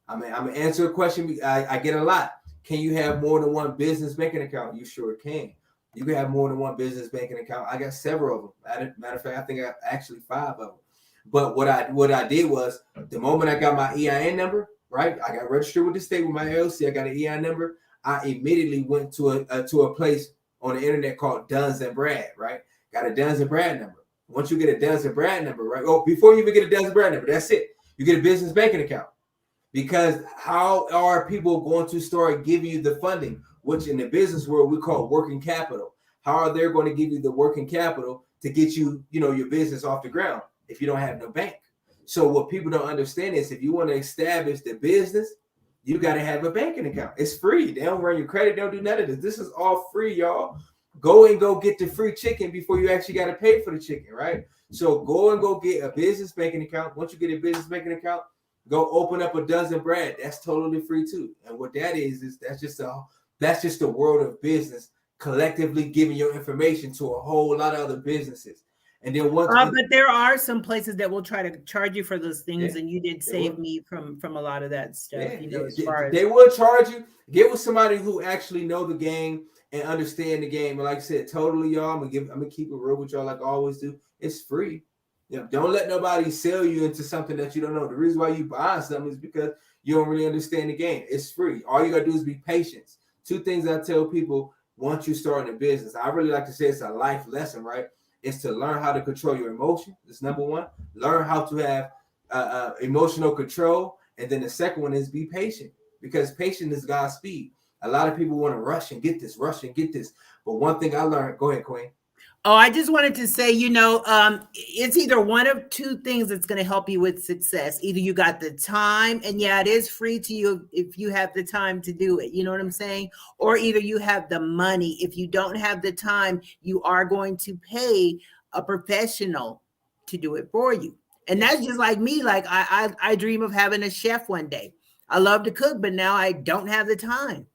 I'm gonna answer a question I get a lot. Can you have more than one business banking account? You sure can. You can have more than one business banking account. I got several of them. Matter of fact, I think I actually 5 of them. But what I did was, the moment I got my EIN number, right? I got registered with the state with my LLC. I got an EIN number. I immediately went to a place on the internet called Duns and Brad, right? Got a Duns and Brad number. Once you get a Duns and Brad number, right? Oh, before you even get a Duns and Brad number, that's it. You get a business banking account. Because how are people going to start giving you the funding, which in the business world we call working capital? How are they going to give you the working capital to get you, your business off the ground if you don't have no bank? So what people don't understand is, if you want to establish the business, you got to have a banking account. It's free. They don't run your credit. They don't do none of this. This is all free, y'all. Go get the free chicken before you actually got to pay for the chicken, right? So go get a business banking account. Once you get a business banking account, go open up a Dozen Bread. That's totally free too. And what that is that's just the world of business collectively giving your information to a whole lot of other businesses. And then but there are some places that will try to charge you for those things, and you did save me from a lot of that stuff. As far as they will charge you. Get with somebody who actually know the game and understand the game. And like I said, totally, y'all. I'm gonna keep it real with y'all, like I always do. It's free. Don't let nobody sell you into something that you don't know. The reason why you buy something is because you don't really understand the game. It's free. All you gotta do is be patient. 2 things I tell people once you start in a business. I really like to say it's a life lesson, right? It's to learn how to control your emotion. That's number 1. Learn how to have emotional control. And then the second one is be patient, because patience is God's speed. A lot of people want to rush and get this. But one thing I learned, go ahead, Queen. Oh, I just wanted to say, it's either one of 2 things that's going to help you with success. Either you got the time, and it is free to you if you have the time to do it. You know what I'm saying? Or either you have the money. If you don't have the time, you are going to pay a professional to do it for you. And that's just like me. Like I dream of having a chef one day. I love to cook, but now I don't have the time.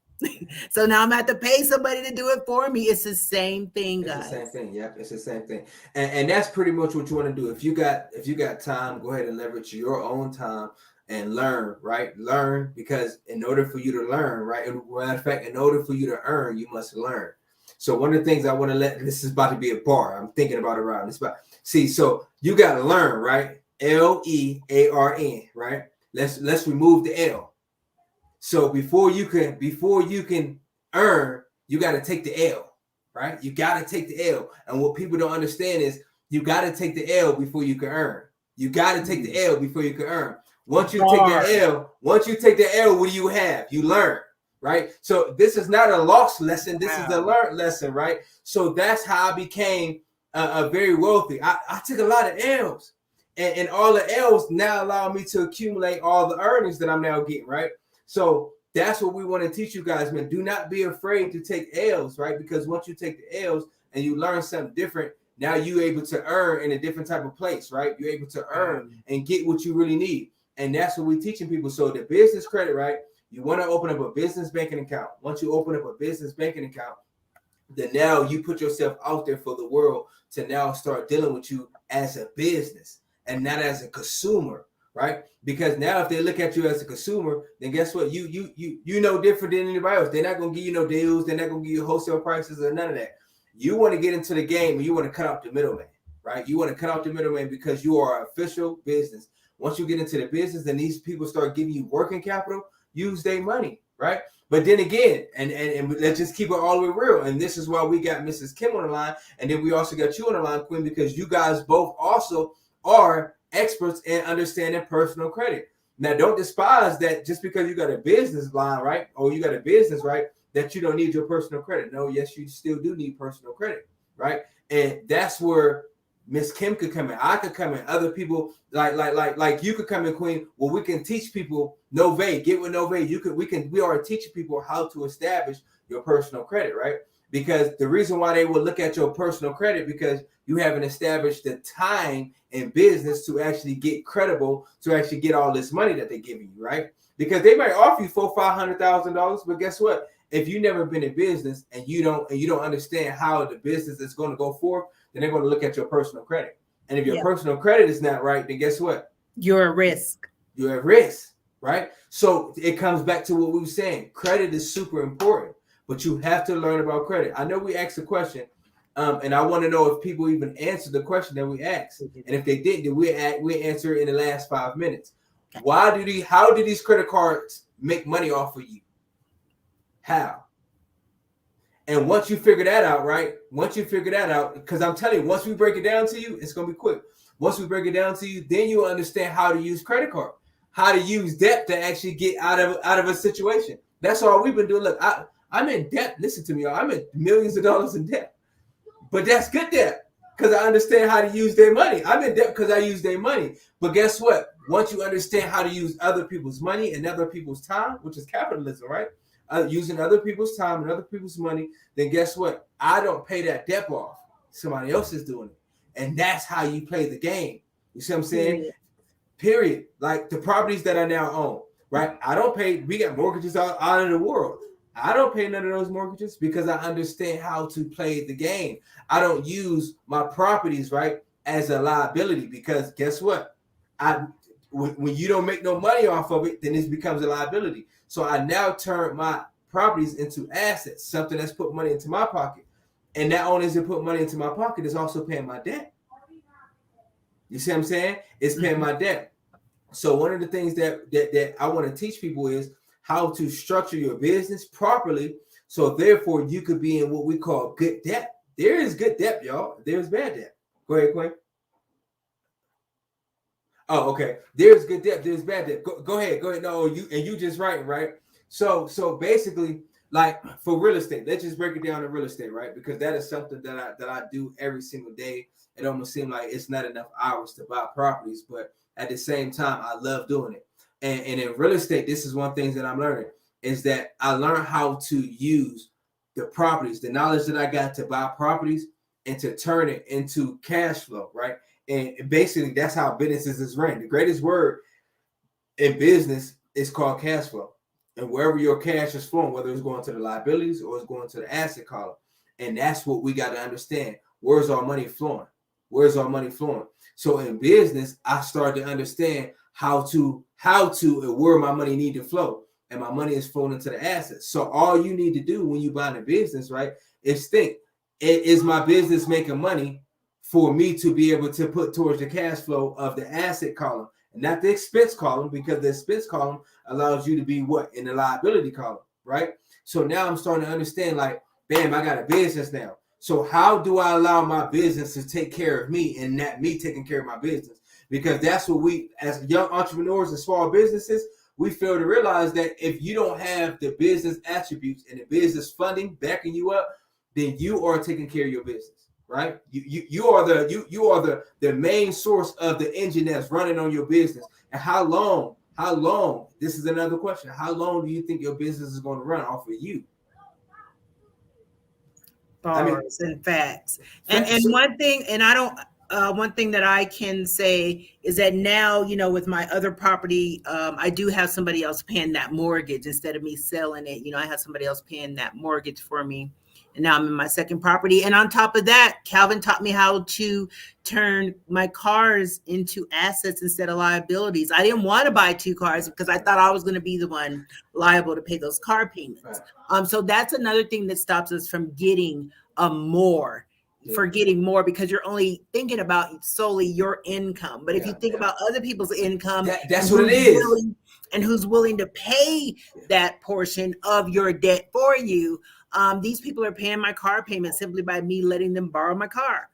So now I'm going to have to pay somebody to do it for me. It's the same thing, guys. It's the same thing. Yep, it's the same thing. And that's pretty much what you want to do. If you got time, go ahead and leverage your own time and learn, right? Learn, because in order for you to learn, right? Matter of fact, in order for you to earn, you must learn. So one of the things I want to this is about to be a bar. I'm thinking about it around this spot. See, so you got to learn, right? LEARN, right? Let's remove the L. So before you can earn, you got to take the L, right? You got to take the L. And what people don't understand is you got to take the L before you can earn. You got to take the L before you can earn. Once you take the L, what do you have? You learn, right? So this is not a lost lesson. This is a learned lesson, right? So that's how I became a very wealthy. I took a lot of L's, and all the L's now allow me to accumulate all the earnings that I'm now getting, right? So that's what we want to teach you guys, man. Do not be afraid to take L's, right? Because once you take the L's and you learn something different, now you're able to earn in a different type of place, right? You're able to earn and get what you really need. And that's what we're teaching people. So the business credit, right? You want to open up a business banking account. Once you open up a business banking account, then now you put yourself out there for the world to now start dealing with you as a business and not as a consumer. Right? Because now if they look at you as a consumer, then guess what? You know different than anybody else. They're not gonna give you no deals, they're not gonna give you wholesale prices or none of that. You want to get into the game and you want to cut out the middleman, right? You want to cut out the middleman because you are an official business. Once you get into the business, then these people start giving you working capital, use their money, right? But then again, and let's just keep it all the way real. And this is why we got Mrs. Kim on the line, and then we also got you on the line, Quinn, because you guys both also are experts in understanding personal credit. Now, don't despise that just because you got a business line, right? Or you got a business, right? That you don't need your personal credit. No, yes, you still do need personal credit, right? And that's where Miss Kim could come in. I could come in. Other people like you could come in, Queen. Well, we can teach people Nove. Get with Nove. We are teaching people how to establish your personal credit, right? Because the reason why they will look at your personal credit because you haven't established the time in business to actually get credible, to actually get all this money that they're giving you, right? Because they might offer you $400,000-$500,000, but guess what? If you've never been in business and you don't understand how the business is going to go forth, then they're going to look at your personal credit. And if your personal credit is not right, then guess what? You're at risk. You're at risk, right? So it comes back to what we were saying. Credit is super important, but you have to learn about credit. I know we asked a question, and I want to know if people even answered the question that we asked, and if they didn't, we answer it in the last 5 minutes. How do these credit cards make money off of you? How? And once you figure that out, right? Once you figure that out, because I'm telling you, once we break it down to you, it's gonna be quick. Once we break it down to you, then you understand how to use credit card, how to use debt to actually get out of a situation. That's all we've been doing. Look, I'm in debt. Listen to me, y'all. I'm in millions of dollars in debt, but that's good debt because I understand how to use their money. I'm in debt because I use their money. But guess what? Once you understand how to use other people's money and other people's time, which is capitalism, right? Using other people's time and other people's money, then guess what? I don't pay that debt off. Somebody else is doing it. And that's how you play the game. You see what I'm saying? Period. Like the properties that I now own, right? I don't pay, we got mortgages out of the world. I don't pay none of those mortgages because I understand how to play the game. I don't use my properties, right, as a liability because guess what? When you don't make no money off of it, then it becomes a liability. So I now turn my properties into assets, something that's put money into my pocket. And not only is it put money into my pocket, it's also paying my debt. You see what I'm saying? It's paying my debt. So one of the things that I want to teach people is how to structure your business properly. So therefore you could be in what we call good debt. There is good debt, y'all. There's bad debt. Go ahead, Quinn. Oh, okay. There's good debt. There's bad debt. Go ahead. No, you just right. So basically, like for real estate, let's just break it down to real estate, right? Because that is something that I do every single day. It almost seems like it's not enough hours to buy properties, but at the same time, I love doing it. And in real estate, this is one thing that I'm learning is that I learned how to use the properties, the knowledge that I got to buy properties and to turn it into cash flow, right? And basically, that's how businesses is ran. The greatest word in business is called cash flow. And wherever your cash is flowing, whether it's going to the liabilities or it's going to the asset column. And that's what we got to understand. Where's our money flowing? Where's our money flowing? So in business, I started to understand how to and where my money need to flow. And my money is flowing into the assets. So all you need to do when you buy a business, right, is think, is my business making money for me to be able to put towards the cash flow of the asset column and not the expense column, because the expense column allows you to be what? In the liability column, right? So now I'm starting to understand, like, bam, I got a business now. So how do I allow my business to take care of me and not me taking care of my business? Because that's what we, as young entrepreneurs and small businesses, we fail to realize that if you don't have the business attributes and the business funding backing you up, then you are taking care of your business, right? You are the main source of the engine that's running on your business. And how long, this is another question. How long do you think your business is going to run off of you? Bars and facts. And one thing, and I don't, one thing that I can say is that now, you know, with my other property, I do have somebody else paying that mortgage instead of me selling it. You know, I have somebody else paying that mortgage for me. And now I'm in my second property. And on top of that, Calvin taught me how to turn my cars into assets instead of liabilities. I didn't want to buy two cars because I thought I was going to be the one liable to pay those car payments. So that's another thing that stops us from getting more, getting more, because you're only thinking about solely your income. But if you think about other people's income, that's what it is. And who's willing to pay that portion of your debt for you. These people are paying my car payment simply by me letting them borrow my car.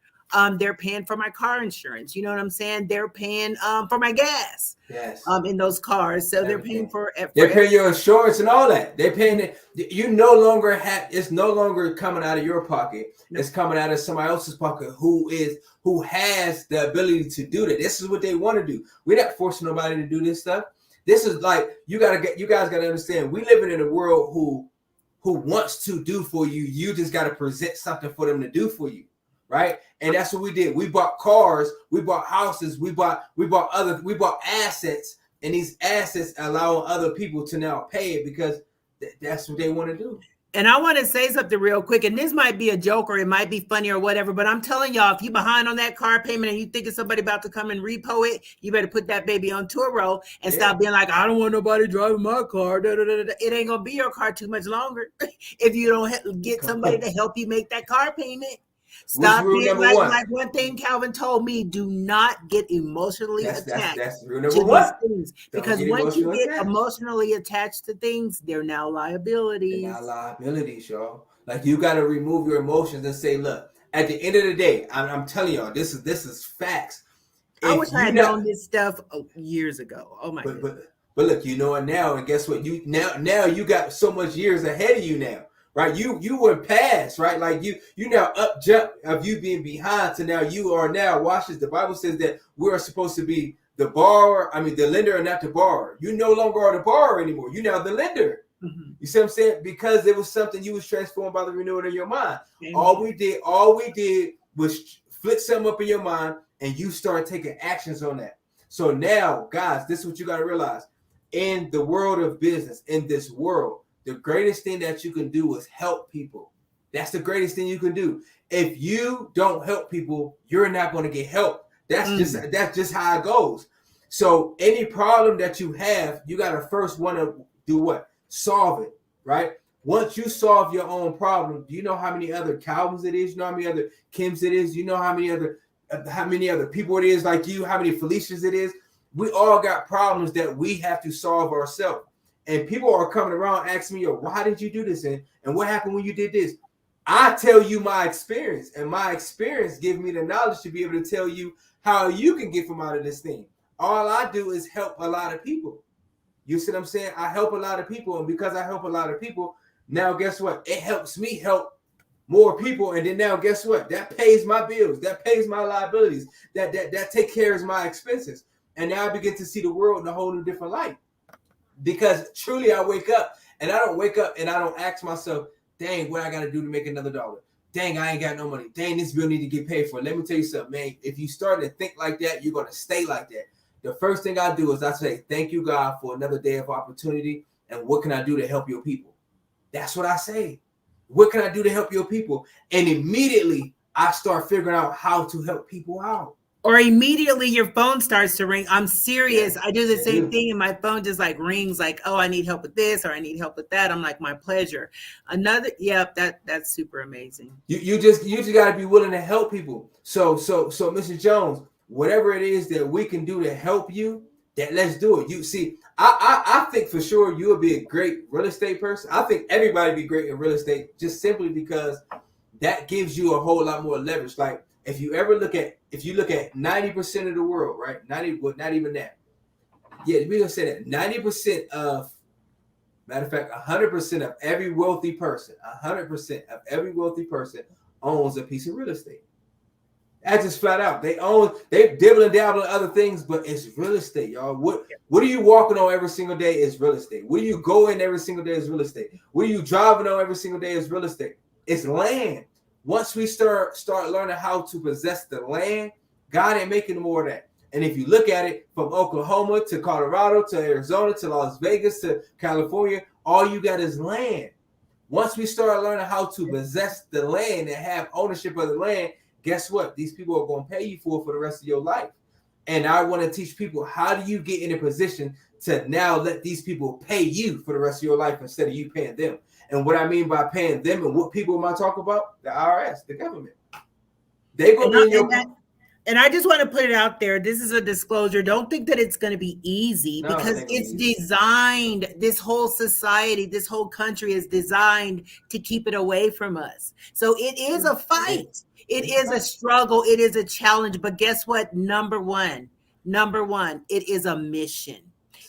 They're paying for my car insurance. You know what I'm saying? They're paying for my gas. Yes. In those cars. So they're paying for they're paying your insurance and all that. They're paying it. You no longer have, it's no longer coming out of your pocket. No. It's coming out of somebody else's pocket who has the ability to do that. This is what they want to do. We're not forcing nobody to do this stuff. This is like, you guys gotta understand, we living in a world who wants to do for you. You just got to present something for them to do for you, right? And that's what we did. We bought cars, we bought houses, we bought assets, and these assets allow other people to now pay it because that's what they want to do. And I want to say something real quick, and this might be a joke or it might be funny or whatever, but I'm telling y'all, if you behind on that car payment and you think it's somebody about to come and repo it, you better put that baby on tour roll and stop being like, I don't want nobody driving my car. Da, da, da, da. It ain't gonna be your car too much longer if you don't get somebody to help you make that car payment. What's Stop rule being number one? like one thing Calvin told me: do not get emotionally attached That's rule number to one. these things, because once you get emotionally attached to things, they're now liabilities. They're now liabilities, y'all. Like, you got to remove your emotions and say, look, at the end of the day, I'm telling y'all, this is facts. I wish I had known this stuff years ago. Oh my goodness. But look, you know it now, and guess what? You now you got so much years ahead of you now, right? You were past, right? Like you now up jump of you being behind to now you are now. Watch this. The Bible says that we are supposed to be the borrower. I mean, the lender and not the borrower. You no longer are the borrower anymore. You now the lender. Mm-hmm. You see what I'm saying? Because it was something you was transformed by the renewing of your mind. Amen. All we did was flip something up in your mind, and you start taking actions on that. So now, guys, this is what you got to realize. In the world of business, in this world, the greatest thing that you can do is help people. That's the greatest thing you can do. If you don't help people, you're not going to get help. That's just how it goes. So any problem that you have, you got to first want to do what? Solve it, right? Once you solve your own problem, do you know how many other Calvins it is? You know how many other Kims it is? You know how many other people it is like you? How many Felicias it is? We all got problems that we have to solve ourselves. And people are coming around asking me, why did you do this? And what happened when you did this? I tell you my experience, and my experience gives me the knowledge to be able to tell you how you can get from out of this thing. All I do is help a lot of people. You see what I'm saying? I help a lot of people, and because I help a lot of people, now guess what? It helps me help more people, and then now guess what? That pays my bills, that pays my liabilities, that take care of my expenses, and now I begin to see the world in a whole new different light. Because truly, I wake up, and I don't wake up and I don't ask myself, "Dang, what I got to do to make another dollar? Dang, I ain't got no money. Dang, this bill need to get paid for." Let me tell you something, man. If you start to think like that, you're gonna stay like that. The first thing I do is I say, "Thank you, God, for another day of opportunity. And what can I do to help your people?" That's what I say. What can I do to help your people? And immediately I start figuring out how to help people out. Or immediately your phone starts to ring. I'm serious. Yeah, I do the same thing, and my phone just like rings like, "Oh, I need help with this," or "I need help with that." I'm like, "My pleasure." That's super amazing. You just got to be willing to help people. So Mr. Jones, whatever it is that we can do to help you, that let's do it. You see, I think for sure you would be a great real estate person. I think everybody would be great in real estate, just simply because that gives you a whole lot more leverage. Like if you look at 90% of the world, right? 90, well, not even that. Yeah, we're gonna say that 90% of, matter of fact, 100% of every wealthy person, 100% of every wealthy person owns a piece of real estate. That's just flat out. They dibble and dabble in other things, but it's real estate, y'all. What are you walking on every single day is real estate. Where you go in every single day is real estate. Where you driving on every single day is real estate. It's land. Once we start learning how to possess the land, God ain't making more of that. And if you look at it from Oklahoma to Colorado to Arizona to Las Vegas to California, all you got is land. Once we start learning how to possess the land and have ownership of the land, guess what? These people are going to pay you for the rest of your life. And I want to teach people, how do you get in a position to now let these people pay you for the rest of your life instead of you paying them? And what I mean by paying them, and what people am I talking about? The IRS, the government. They go in your... And I just want to put it out there. This is a disclosure. Don't think that it's going to be easy, because it's designed, this whole society, this whole country is designed to keep it away from us. So it is a fight. It is a struggle. It is a challenge. But guess what? Number one, it is a mission.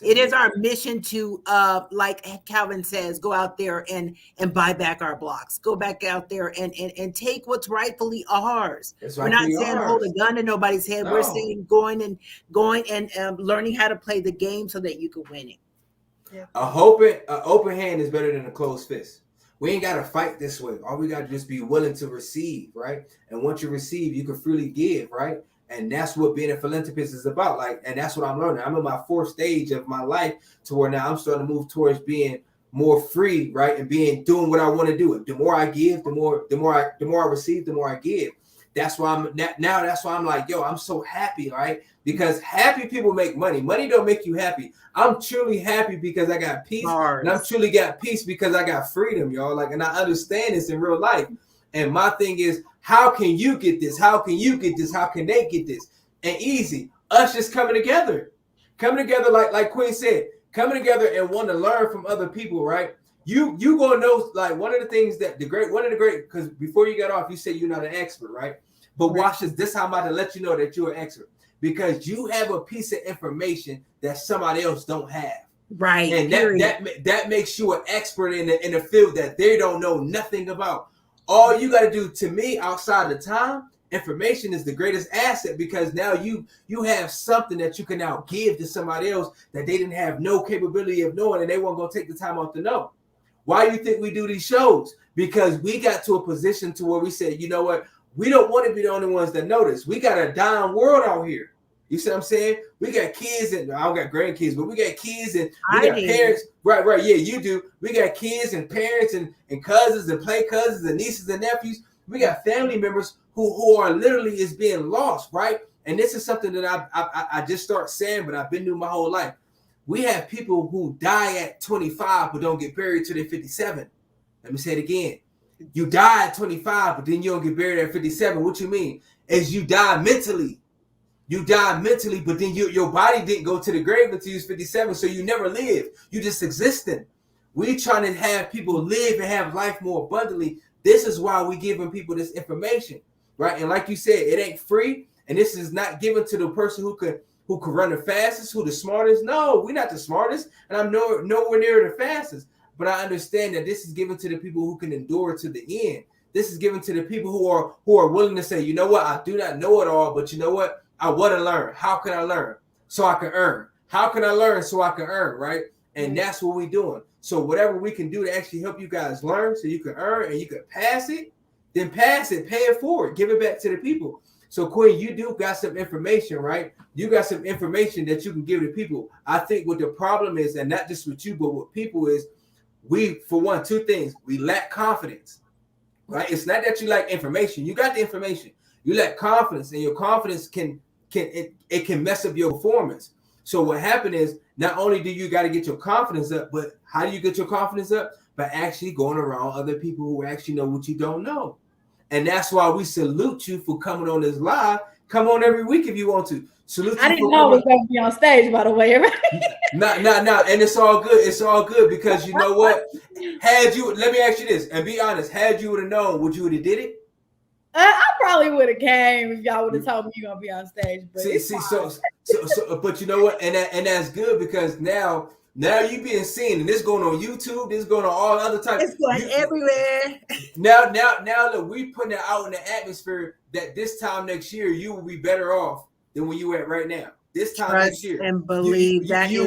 It is our mission to, like Calvin says, go out there and buy back our blocks. Go back out there and take what's rightfully ours. We're not saying hold a gun to nobody's head. No. We're saying going and learning how to play the game so that you can win it. Yeah. An open hand is better than a closed fist. We ain't got to fight this way. All we got to just be willing to receive, right? And once you receive, you can freely give, right? And that's what being a philanthropist is about. And that's what I'm learning. I'm in my fourth stage of my life to where now I'm starting to move towards being more free, right? And doing what I want to do. The more I give, the more I receive, the more I give. That's why that's why I'm like, yo, I'm so happy, right? Because happy people make money. Money don't make you happy. I'm truly happy because I got peace. And I'm truly got peace because I got freedom, y'all. Like, and I understand this in real life. And my thing is, how can you get this? How can you get this? How can they get this? And easy, us just coming together like Queen said, coming together and want to learn from other people, right? You gonna know, like, one of the things that because before you got off, you said you're not an expert, right? But watch this. This is how I'm about to let you know that you're an expert, because you have a piece of information that somebody else don't have. Right. And that makes you an expert in the field that they don't know nothing about. All you got to do, to me, outside the time, information is the greatest asset, because now you have something that you can now give to somebody else that they didn't have no capability of knowing, and they weren't going to take the time off to know. Why do you think we do these shows? Because we got to a position to where we said, you know what? We don't want to be the only ones that notice. We got a dying world out here. You see what I'm saying? We got kids, and I don't got grandkids, but we got kids and we got parents. Right. Yeah, you do. We got kids and parents and cousins and play cousins and nieces and nephews. We got family members who are literally is being lost, right? And this is something that I just start saying, but I've been doing my whole life. We have people who die at 25 but don't get buried till they're 57. Let me say it again. You die at 25, but then you don't get buried at 57. What you mean? Is you die mentally. You died mentally, but then your body didn't go to the grave until you was 57, so you never lived. You just existed. We trying to have people live and have life more abundantly. This is why we giving people this information, right? And like you said, it ain't free, and this is not given to the person who could run the fastest, who the smartest. No, we're not the smartest, and I'm nowhere near the fastest. But I understand that this is given to the people who can endure to the end. This is given to the people who are willing to say, you know what, I do not know it all, but you know what? I want to learn. How can I learn? So I can earn. How can I learn so I can earn, right? And that's what we're doing. So whatever we can do to actually help you guys learn so you can earn and you can pass it, then pass it, pay it forward, give it back to the people. So Queen, you do got some information, right? You got some information that you can give to people. I think what the problem is, and not just with you, but with people is, we, for one, two things. We lack confidence, right? It's not that you lack information. You got the information. You lack confidence, and your confidence can mess up your performance. So what happened is, not only do you got to get your confidence up, but how do you get your confidence up? By actually going around other people who actually know what you don't know. And that's why we salute you for coming on this live. Come on every week if you want to. Salute you. I didn't know I was going to be on stage, by the way. Right? No. And it's all good. It's all good, because you know what? Let me ask you this, and be honest. Had you would have known, would you would have did it? I probably would have came if y'all would have told me you're gonna be on stage. But so, but you know what? And that's good, because now you being seen, and this going on YouTube, this going on all other types. It's going everywhere. Now look, we putting it out in the atmosphere that this time next year you will be better off than where you at right now. This time next year, and believe you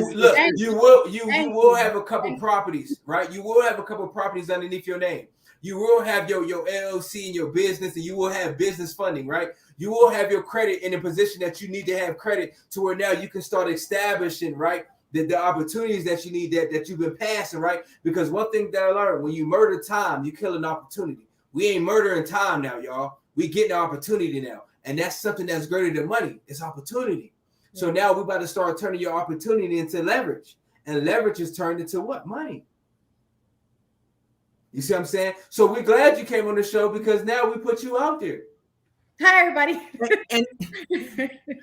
will have a couple properties, right? You will have a couple properties underneath your name. You will have your LLC and your business, and you will have business funding, right? You will have your credit in a position that you need to have credit to, where now you can start establishing, right, the opportunities that you need that you've been passing, right? Because one thing that I learned, when you murder time, you kill an opportunity. We ain't murdering time now, y'all. We getting an opportunity now. And that's something that's greater than money. It's opportunity. Yeah. So now we're about to start turning your opportunity into leverage. And leverage is turned into what? Money. You see what I'm saying? So we're glad you came on the show, because now we put you out there. Hi, everybody.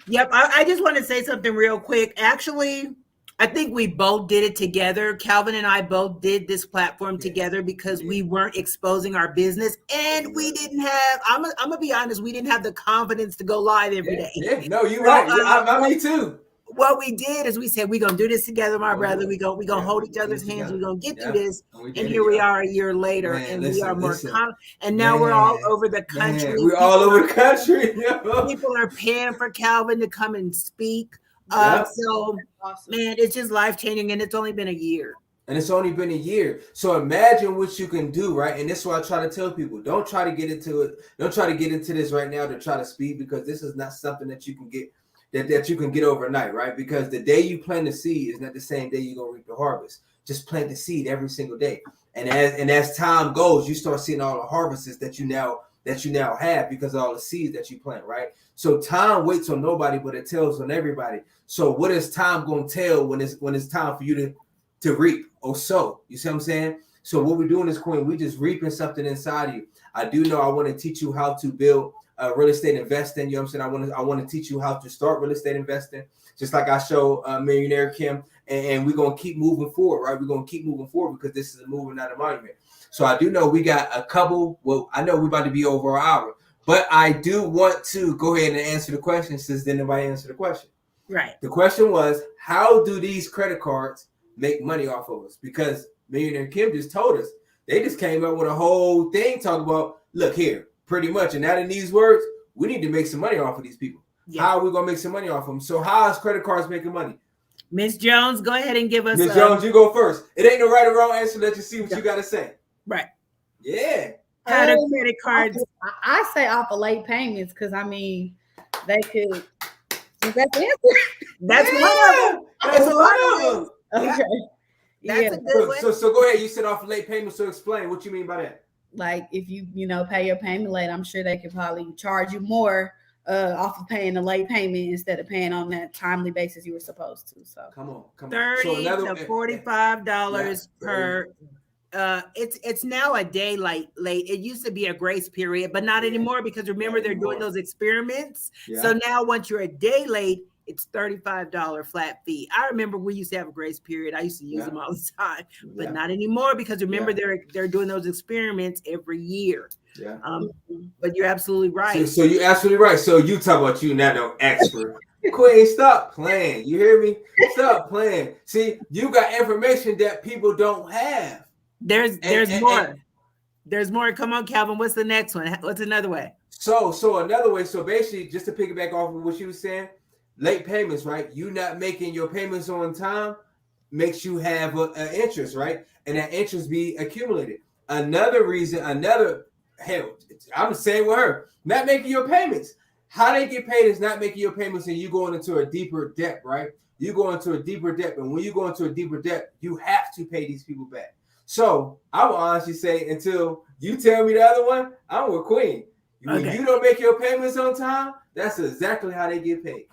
Yep. I just want to say something real quick. Actually, I think we both did it together. Calvin and I both did this platform together because we weren't exposing our business, and we didn't have, I'm gonna be honest, we didn't have the confidence to go live every day. Yeah, no, you're right. Me too. What we did is we said, we're going to do this together, my brother. We're going to hold each other's hands. We're going to get through this. And here we are a year later, and we are more confident. And now we're all over the country. We're all over the country. People are paying for Calvin to come and speak. So, awesome. Man, it's just life-changing, and it's only been a year. And it's only been a year. So imagine what you can do, right? And this is why I try to tell people, don't try to get into it. Don't try to get into this right now to try to speed, because this is not something that you can get that you can get overnight, right? Because the day you plant the seed is not the same day you're gonna reap the harvest. just plant the seed every single day. And as time goes, you start seeing all the harvests that you now have because of all the seeds that you plant, right? So time waits on nobody, but it tells on everybody. So what is time going to tell when it's time for you to reap or sow? You see what I'm saying? So what we're doing is, Queen, we just reaping something inside of you. I do know I want to teach you how to build real estate investing. You know what I'm saying? I want to teach you how to start real estate investing, just like I show Millionaire Kim. And we're going to keep moving forward, right? We're going to keep moving forward because this is a movement, not a monument. So I do know we got a couple. Well, I know we're about to be over an hour, but I do want to go ahead and answer the question since then nobody answered the question. Right. The question was, how do these credit cards make money off of us? Because Millionaire Kim just told us. They just came up with a whole thing talking about, look here, pretty much. And that in these words, we need to make some money off of these people. Yeah. How are we going to make some money off of them? So how is credit cards making money? Miss Jones, go ahead and give us. Miss Jones, you go first. It ain't no right or wrong answer. Let you see what you got to say. Right. Yeah. How do credit cards? I say off of late payments because I mean they could. Is that the answer? That's one of them. That's a lot of them. Okay. That's a good one. So go ahead. You said off of late payments. So explain what you mean by that. Like if you pay your payment late, I'm sure they could probably charge you more off of paying the late payment instead of paying on that timely basis you were supposed to. So come on. $30 to $45 per. It's now a day late. It used to be a grace period, but not anymore because remember they're doing those experiments. Yeah. So now once you're a day late, it's $35 flat fee. I remember we used to have a grace period. I used to use them all the time, but not anymore because remember they're doing those experiments every year. Yeah. But you're absolutely right. So you're absolutely right. So you talk about you not no expert. Queen, stop playing. You hear me? Stop playing. See, you got information that people don't have. There's more. There's more. Come on, Calvin. What's the next one? What's another way? So another way. So basically, just to piggyback off of what you were saying, late payments, right? You not making your payments on time makes you have an interest, right? And that interest be accumulated. Another reason, hell, I'm the same with her. Not making your payments. How they get paid is not making your payments and you going into a deeper debt, right? You go into a deeper debt. And when you go into a deeper debt, you have to pay these people back. So I will honestly say until you tell me the other one, I'm with Queen. When you don't make your payments on time, that's exactly how they get paid.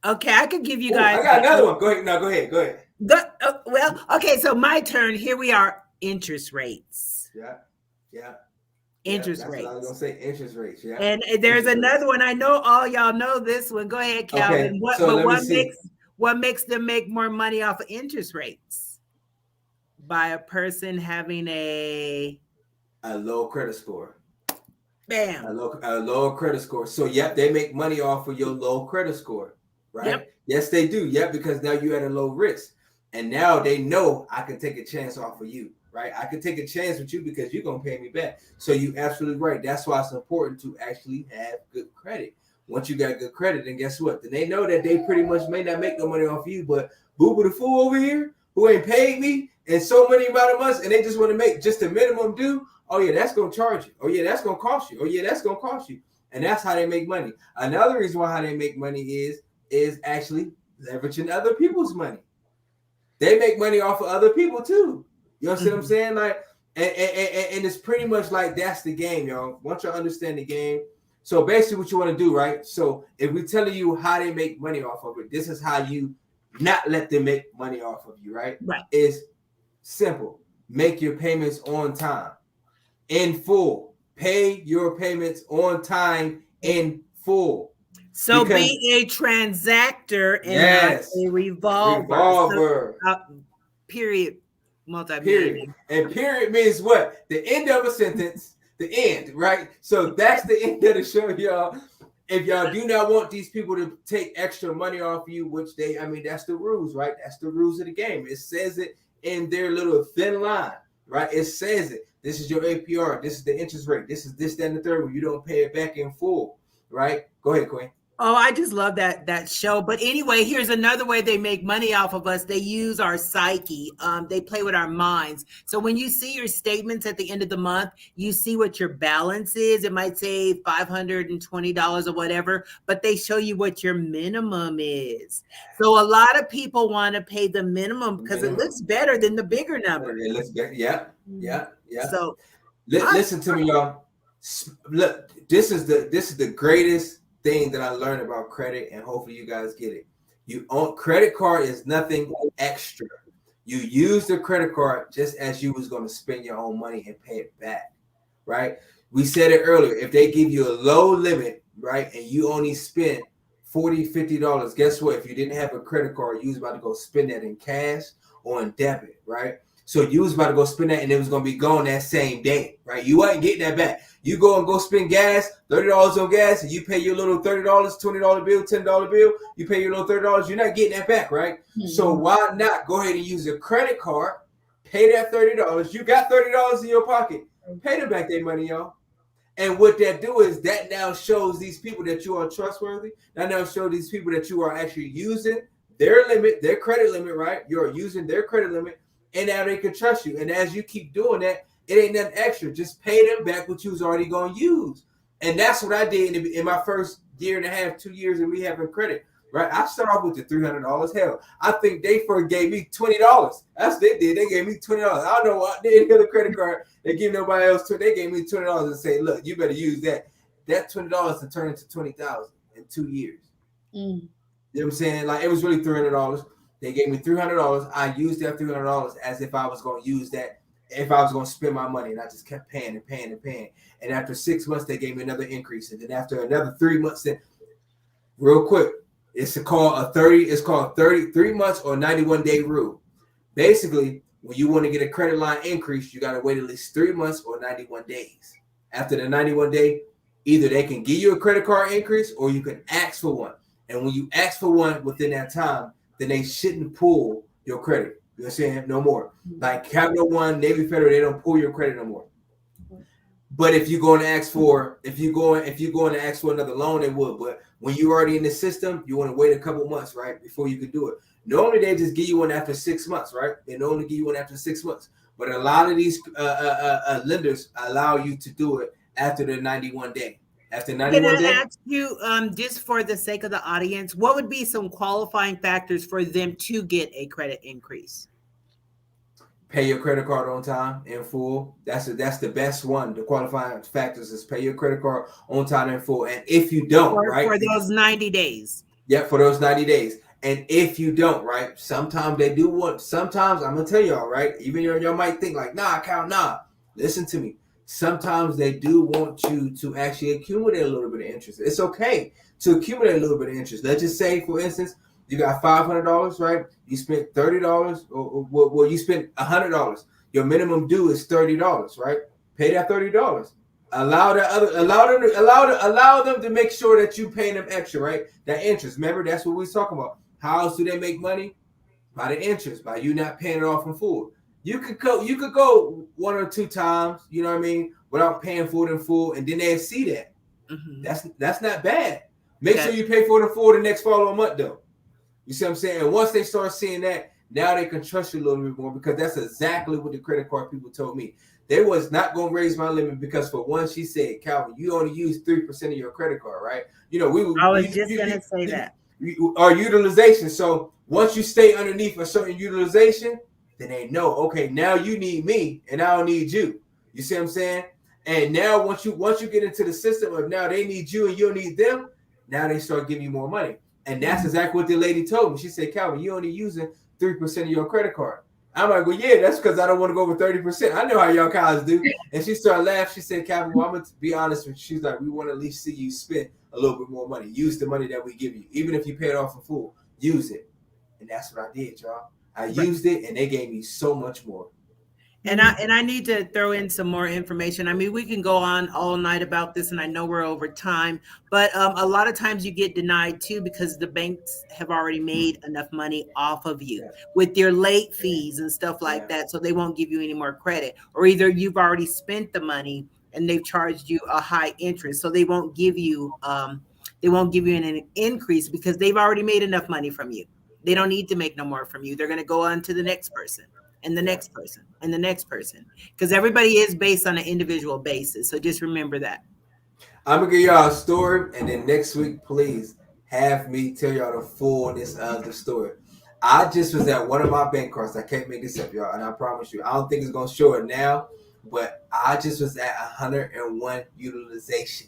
Okay, I could give you guys. I got another one. Go ahead. No, go ahead. Well, okay, so my turn. Here we are. Interest rates. Yeah. Interest rates. What I was gonna say, interest rates. Yeah. And there's another one. I know all y'all know this one. Go ahead, Calvin. Okay, what makes them make more money off of interest rates? By a person having a low credit score. Bam. A low credit score. So they make money off of your low credit score, right? Yep. Yes, they do. Yeah, because now you're at a low risk. And now they know I can take a chance off of you, right? I can take a chance with you because you're going to pay me back. So you're absolutely right. That's why it's important to actually have good credit. Once you got good credit, then guess what? Then they know that they pretty much may not make no money off of you, but Boo the fool over here who ain't paid me in so many amount of months and they just want to make just the minimum due. Oh, yeah, that's going to charge you. Oh, yeah, that's going to cost you. Oh, yeah, that's going to cost you. And that's how they make money. Another reason why how they make money is actually leveraging other people's money. They make money off of other people too. You know what I'm saying? Like, and it's pretty much like that's the game, y'all. Once you understand the game, so basically what you want to do, right? So if we're telling you how they make money off of it, this is how you not let them make money off of you, right? Right. It's simple. Make your payments on time, in full. Pay your payments on time in full. So be a transactor and not a revolver. So, period. Period. And period means what? The end of a sentence. The end, right? So that's the end of the show, y'all. If y'all do not want these people to take extra money off you, which that's the rules, right? That's the rules of the game. It says it in their little thin line, right? It says it. This is your APR. This is the interest rate. This is this, that, and the third. When you don't pay it back in full, right? Go ahead, Queen. Oh, I just love that show. But anyway, here's another way they make money off of us. They use our psyche. They play with our minds. So when you see your statements at the end of the month, you see what your balance is. It might say $520 or whatever, but they show you what your minimum is. So a lot of people want to pay the minimum because it looks Minimum. better than the bigger numbers. Let's get yeah, Mhm. yeah, yeah. So I, Listen to me, y'all. Look, this is the greatest thing that I learned about credit, and hopefully you guys get it. You own credit card is nothing extra. You use the credit card just as you was going to spend your own money and pay it back, right? We said it earlier. If they give you a low limit, right, and you only spent $40, $50, guess what? If you didn't have a credit card, you was about to go spend that in cash or in debit, right? So you was about to go spend that, and it was gonna be gone that same day, right? You wasn't getting that back. You go spend gas, $30 on gas, and you pay your little $30, $20 bill, $10 bill. You pay your little $30. You're not getting that back, right? Mhm. So why not go ahead and use a credit card, pay that $30. You got $30 in your pocket. Pay them back their money, y'all. And what that do is that now shows these people that you are trustworthy. That now shows these people that you are actually using their limit, their credit limit, right? You're using their credit limit, and now they can trust you. And as you keep doing that, it ain't nothing extra. Just pay them back what you was already going to use. And that's what I did in my first year and a half, 2 years of me having credit. Right, I started off with the $300. Hell, I think they first gave me $20. That's what they did. They gave me $20. I don't know what they didn't get a credit card. They give nobody else. They gave me $20 and say, "Look, you better use that. That $20 to turn into 20,000 in 2 years." Mm. You know what I'm saying? Like it was really $300. They gave me $300. I used that $300 as if I was going to use that if I was going to spend my money, and I just kept paying and paying and paying. And after 6 months, they gave me another increase, and then after another 3 months, then real quick. It's called 33 months or 91-day rule. Basically, when you want to get a credit line increase, you got to wait at least 3 months or 91 days. After the 91 day, either they can give you a credit card increase or you can ask for one. And when you ask for one within that time, then they shouldn't pull your credit. You know what I'm saying? No more. Like Capital One, Navy Federal, they don't pull your credit no more. But if you're going to ask for another loan, they would. But when you're already in the system, you want to wait a couple months, right, before you can do it. Normally, they just give you one after 6 months, right? They normally give you one after 6 months. But a lot of these lenders allow you to do it after the 91 day. After can 91 I day, ask you, just for the sake of the audience, what would be some qualifying factors for them to get a credit increase? pay your credit card on time in full. That's the best one. The qualifying factors is pay your credit card on time in full. And if you don't, right? For those 90 days. Yeah, for those 90 days. And if you don't, right? Sometimes they do want, sometimes I'm gonna tell y'all, right? Even y'all might think like, nah, Cal, nah. Listen to me. Sometimes they do want you to actually accumulate a little bit of interest. It's okay to accumulate a little bit of interest. Let's just say, for instance, you got $500, right? You spent $30, or you spent $100. Your minimum due is $30, right? Pay that $30. Allow them to make sure that you pay them extra, right? That interest. Remember, that's what we was talking about. How else do they make money? By the interest, by you not paying it off in full. You could go one or two times, you know what I mean, without paying for it in full, and then they see that. Mm-hmm. That's not bad. Make sure you pay for it in full the next following month, though. You see what I'm saying? And once they start seeing that, now they can trust you a little bit more, because that's exactly what the credit card people told me. They was not going to raise my limit because, for one, she said, Calvin, you only use 3% of your credit card, right? You know, I was just going to say that. Our utilization. So once you stay underneath a certain utilization, then they know, okay, now you need me and I don't need you. You see what I'm saying? And now once you get into the system of now they need you and you don't need them, now they start giving you more money. And that's exactly what the lady told me. She said, Calvin, you only using 3% of your credit card. I'm like, well, yeah, that's because I don't want to go over 30%. I know how y'all guys do. And she started laughing. She said, Calvin, well, I'm going to be honest with you. She's like, we want to at least see you spend a little bit more money. Use the money that we give you. Even if you pay it off in full, use it. And that's what I did, y'all. I used it, and they gave me so much more. And I need to throw in some more information. I mean, we can go on all night about this, and I know we're over time, but a lot of times you get denied too because the banks have already made enough money off of you with your late fees and stuff like that, so they won't give you any more credit. Or either you've already spent the money and they've charged you a high interest, so they won't give you They won't give you an increase because they've already made enough money from you. They don't need to make no more from you. They're going to go on to the next person and the Yeah. next person and the next person because everybody is based on an individual basis. So just remember that. I'm gonna give y'all a story, and then next week, please have me tell y'all the fullness of the story. I just was at one of my bank cards. I can't make this up, y'all, and I promise you, I don't think it's gonna show it now, but I just was at 101 utilization.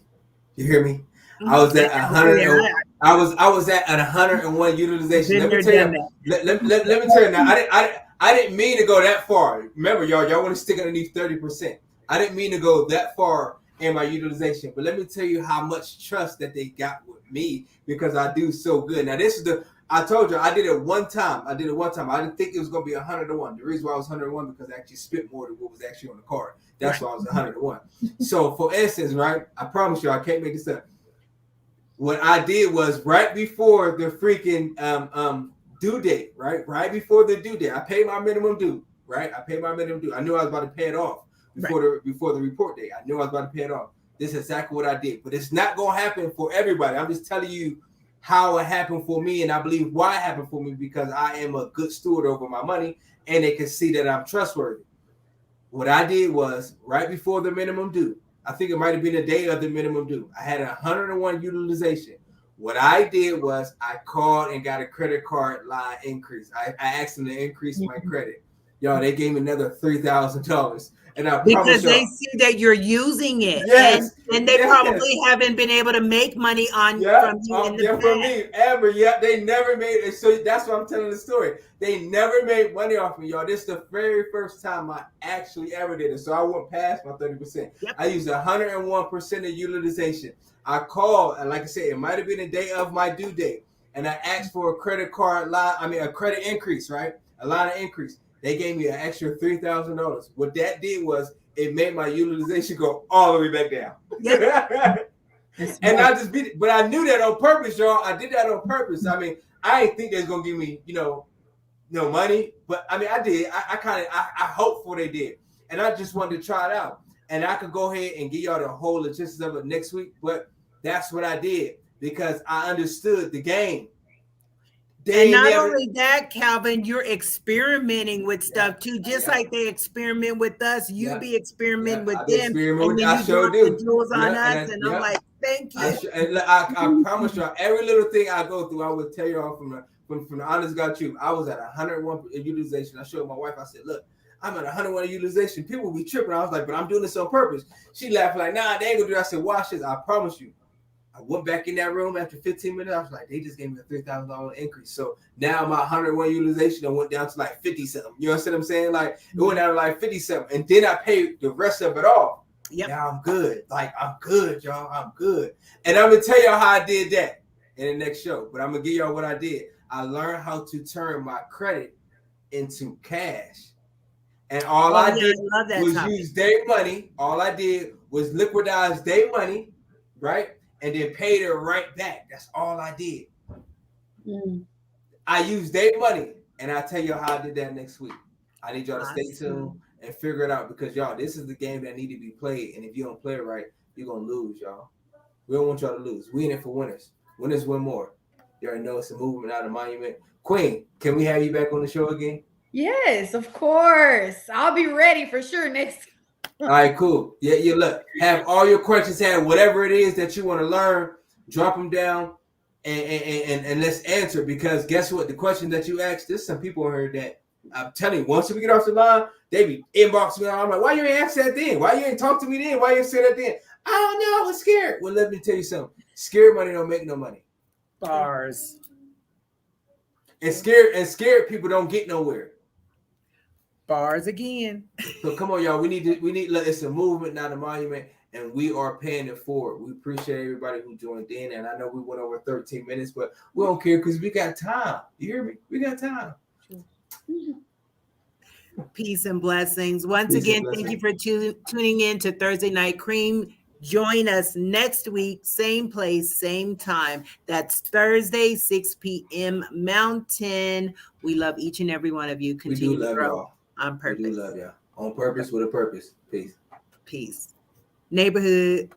You hear me? I was at 100. I was at 101 utilization. Been Let me there, tell you. done that. Let me tell you now. I didn't mean to go that far. Remember, y'all want to stick underneath 30%. I didn't mean to go that far in my utilization, but let me tell you how much trust that they got with me because I do so good. Now this is I told you I did it one time. I didn't think it was gonna be 100-1. The reason why I was 100-1 because I actually spent more than what was actually on the card. That's why I was 100-1. So for instance, right? I promise you, I can't make this up. What I did was right before the freaking due date, right? Right before the due date, I paid my minimum due. Right? I paid my minimum due. I knew I was about to pay it off before the report date. I knew I was about to pay it off. This is exactly what I did. But it's not gonna happen for everybody. I'm just telling you how it happened for me, and I believe why it happened for me because I am a good steward over my money, and they can see that I'm trustworthy. What I did was right before the minimum due. I think it might have been the day of the minimum due. I had 101 utilization. What I did was I called and got a credit card line increase. I asked them to increase my credit. Y'all, they gave me another $3,000. And I promise Because they y'all. see that you're using it, Yes. and they probably haven't been able to make money on from you in the past. From me ever. Yeah, they never made it. So that's why I'm telling the story. They never made money off me, y'all. This is the very first time I actually ever did it. So I went past my 30%. Yep. I used 101% of utilization. I called, and like I said, it might have been the day of my due date, and I asked for a credit card line. I mean, a credit increase, right? A line of increase. They gave me an extra $3,000. What that did was it made my utilization go all the way back down. Yep. And I just beat it. But I knew that on purpose, y'all. I did that on purpose. I mean, I didn't think they was gonna give me, no money. But I mean, I did. I hoped for they did. And I just wanted to try it out. And I could go ahead and give y'all the whole logistics of it next week. But that's what I did because I understood the game. And not only that, Calvin, you're experimenting with stuff too, just like they experiment with us. You be experimenting with them, and then I you sure do do. the jewels on us, and I'm like, thank you. I promise y'all, every little thing I go through, I will tell y'all from the honest God truth. I was at 101 utilization. I showed my wife. I said, look, I'm at 101 utilization. People will be tripping. I was like, but I'm doing this on purpose. She laughed like, nah, they ain't gonna do that. I said, watch this. I promise you. I went back in that room after 15 minutes. I was like, they just gave me a $3,000 increase. So now my 101 utilization I went down to like 50 something. You know what I'm saying? Like it went down to like 50 something. And then I paid the rest of it off. Yep. Now I'm good. Like I'm good, y'all. I'm good. And I'm gonna tell y'all how I did that in the next show. But I'm gonna give y'all what I did. I learned how to turn my credit into cash. And all I did was use their money. All I did was liquidize their money, right? And then paid it right back. That's all I did. I used their money. And I'll tell you how I did that next week. I need y'all to stay tuned and figure it out because, y'all, this is the game that need to be played. And if you don't play it right, you're going to lose, y'all. We don't want y'all to lose. We in it for winners. Winners win more. You already know it's a movement, not a monument. Queen, can we have you back on the show again? Yes, of course. I'll be ready for sure next. All right, cool. Yeah, you look. Have all your questions, have whatever it is that you want to learn, drop them down, and let's answer. Because guess what? The question that you asked, there's some people here that I'm telling you, once we get off the line, they be inboxing me. I'm like, why you ain't ask that then? Why you ain't talk to me then? Why you ain't say that then? I don't know. I was scared. Well, let me tell you something. Scared money don't make no money. Bars. And scared people don't get nowhere. Bars again. So come on, y'all. We need. It's a movement, not a monument, and we are paying it forward. We appreciate everybody who joined in, and I know we went over 13 minutes, but we don't care because we got time. You hear me? We got time. Peace and blessings. Once again, thank you for tuning in to Thursday Night Cream. Join us next week, same place, same time. That's Thursday, 6 p.m. Mountain. We love each and every one of you. Continue to grow y'all. on purpose. We do love y'all. On purpose with a purpose. Peace. Peace. Neighborhood.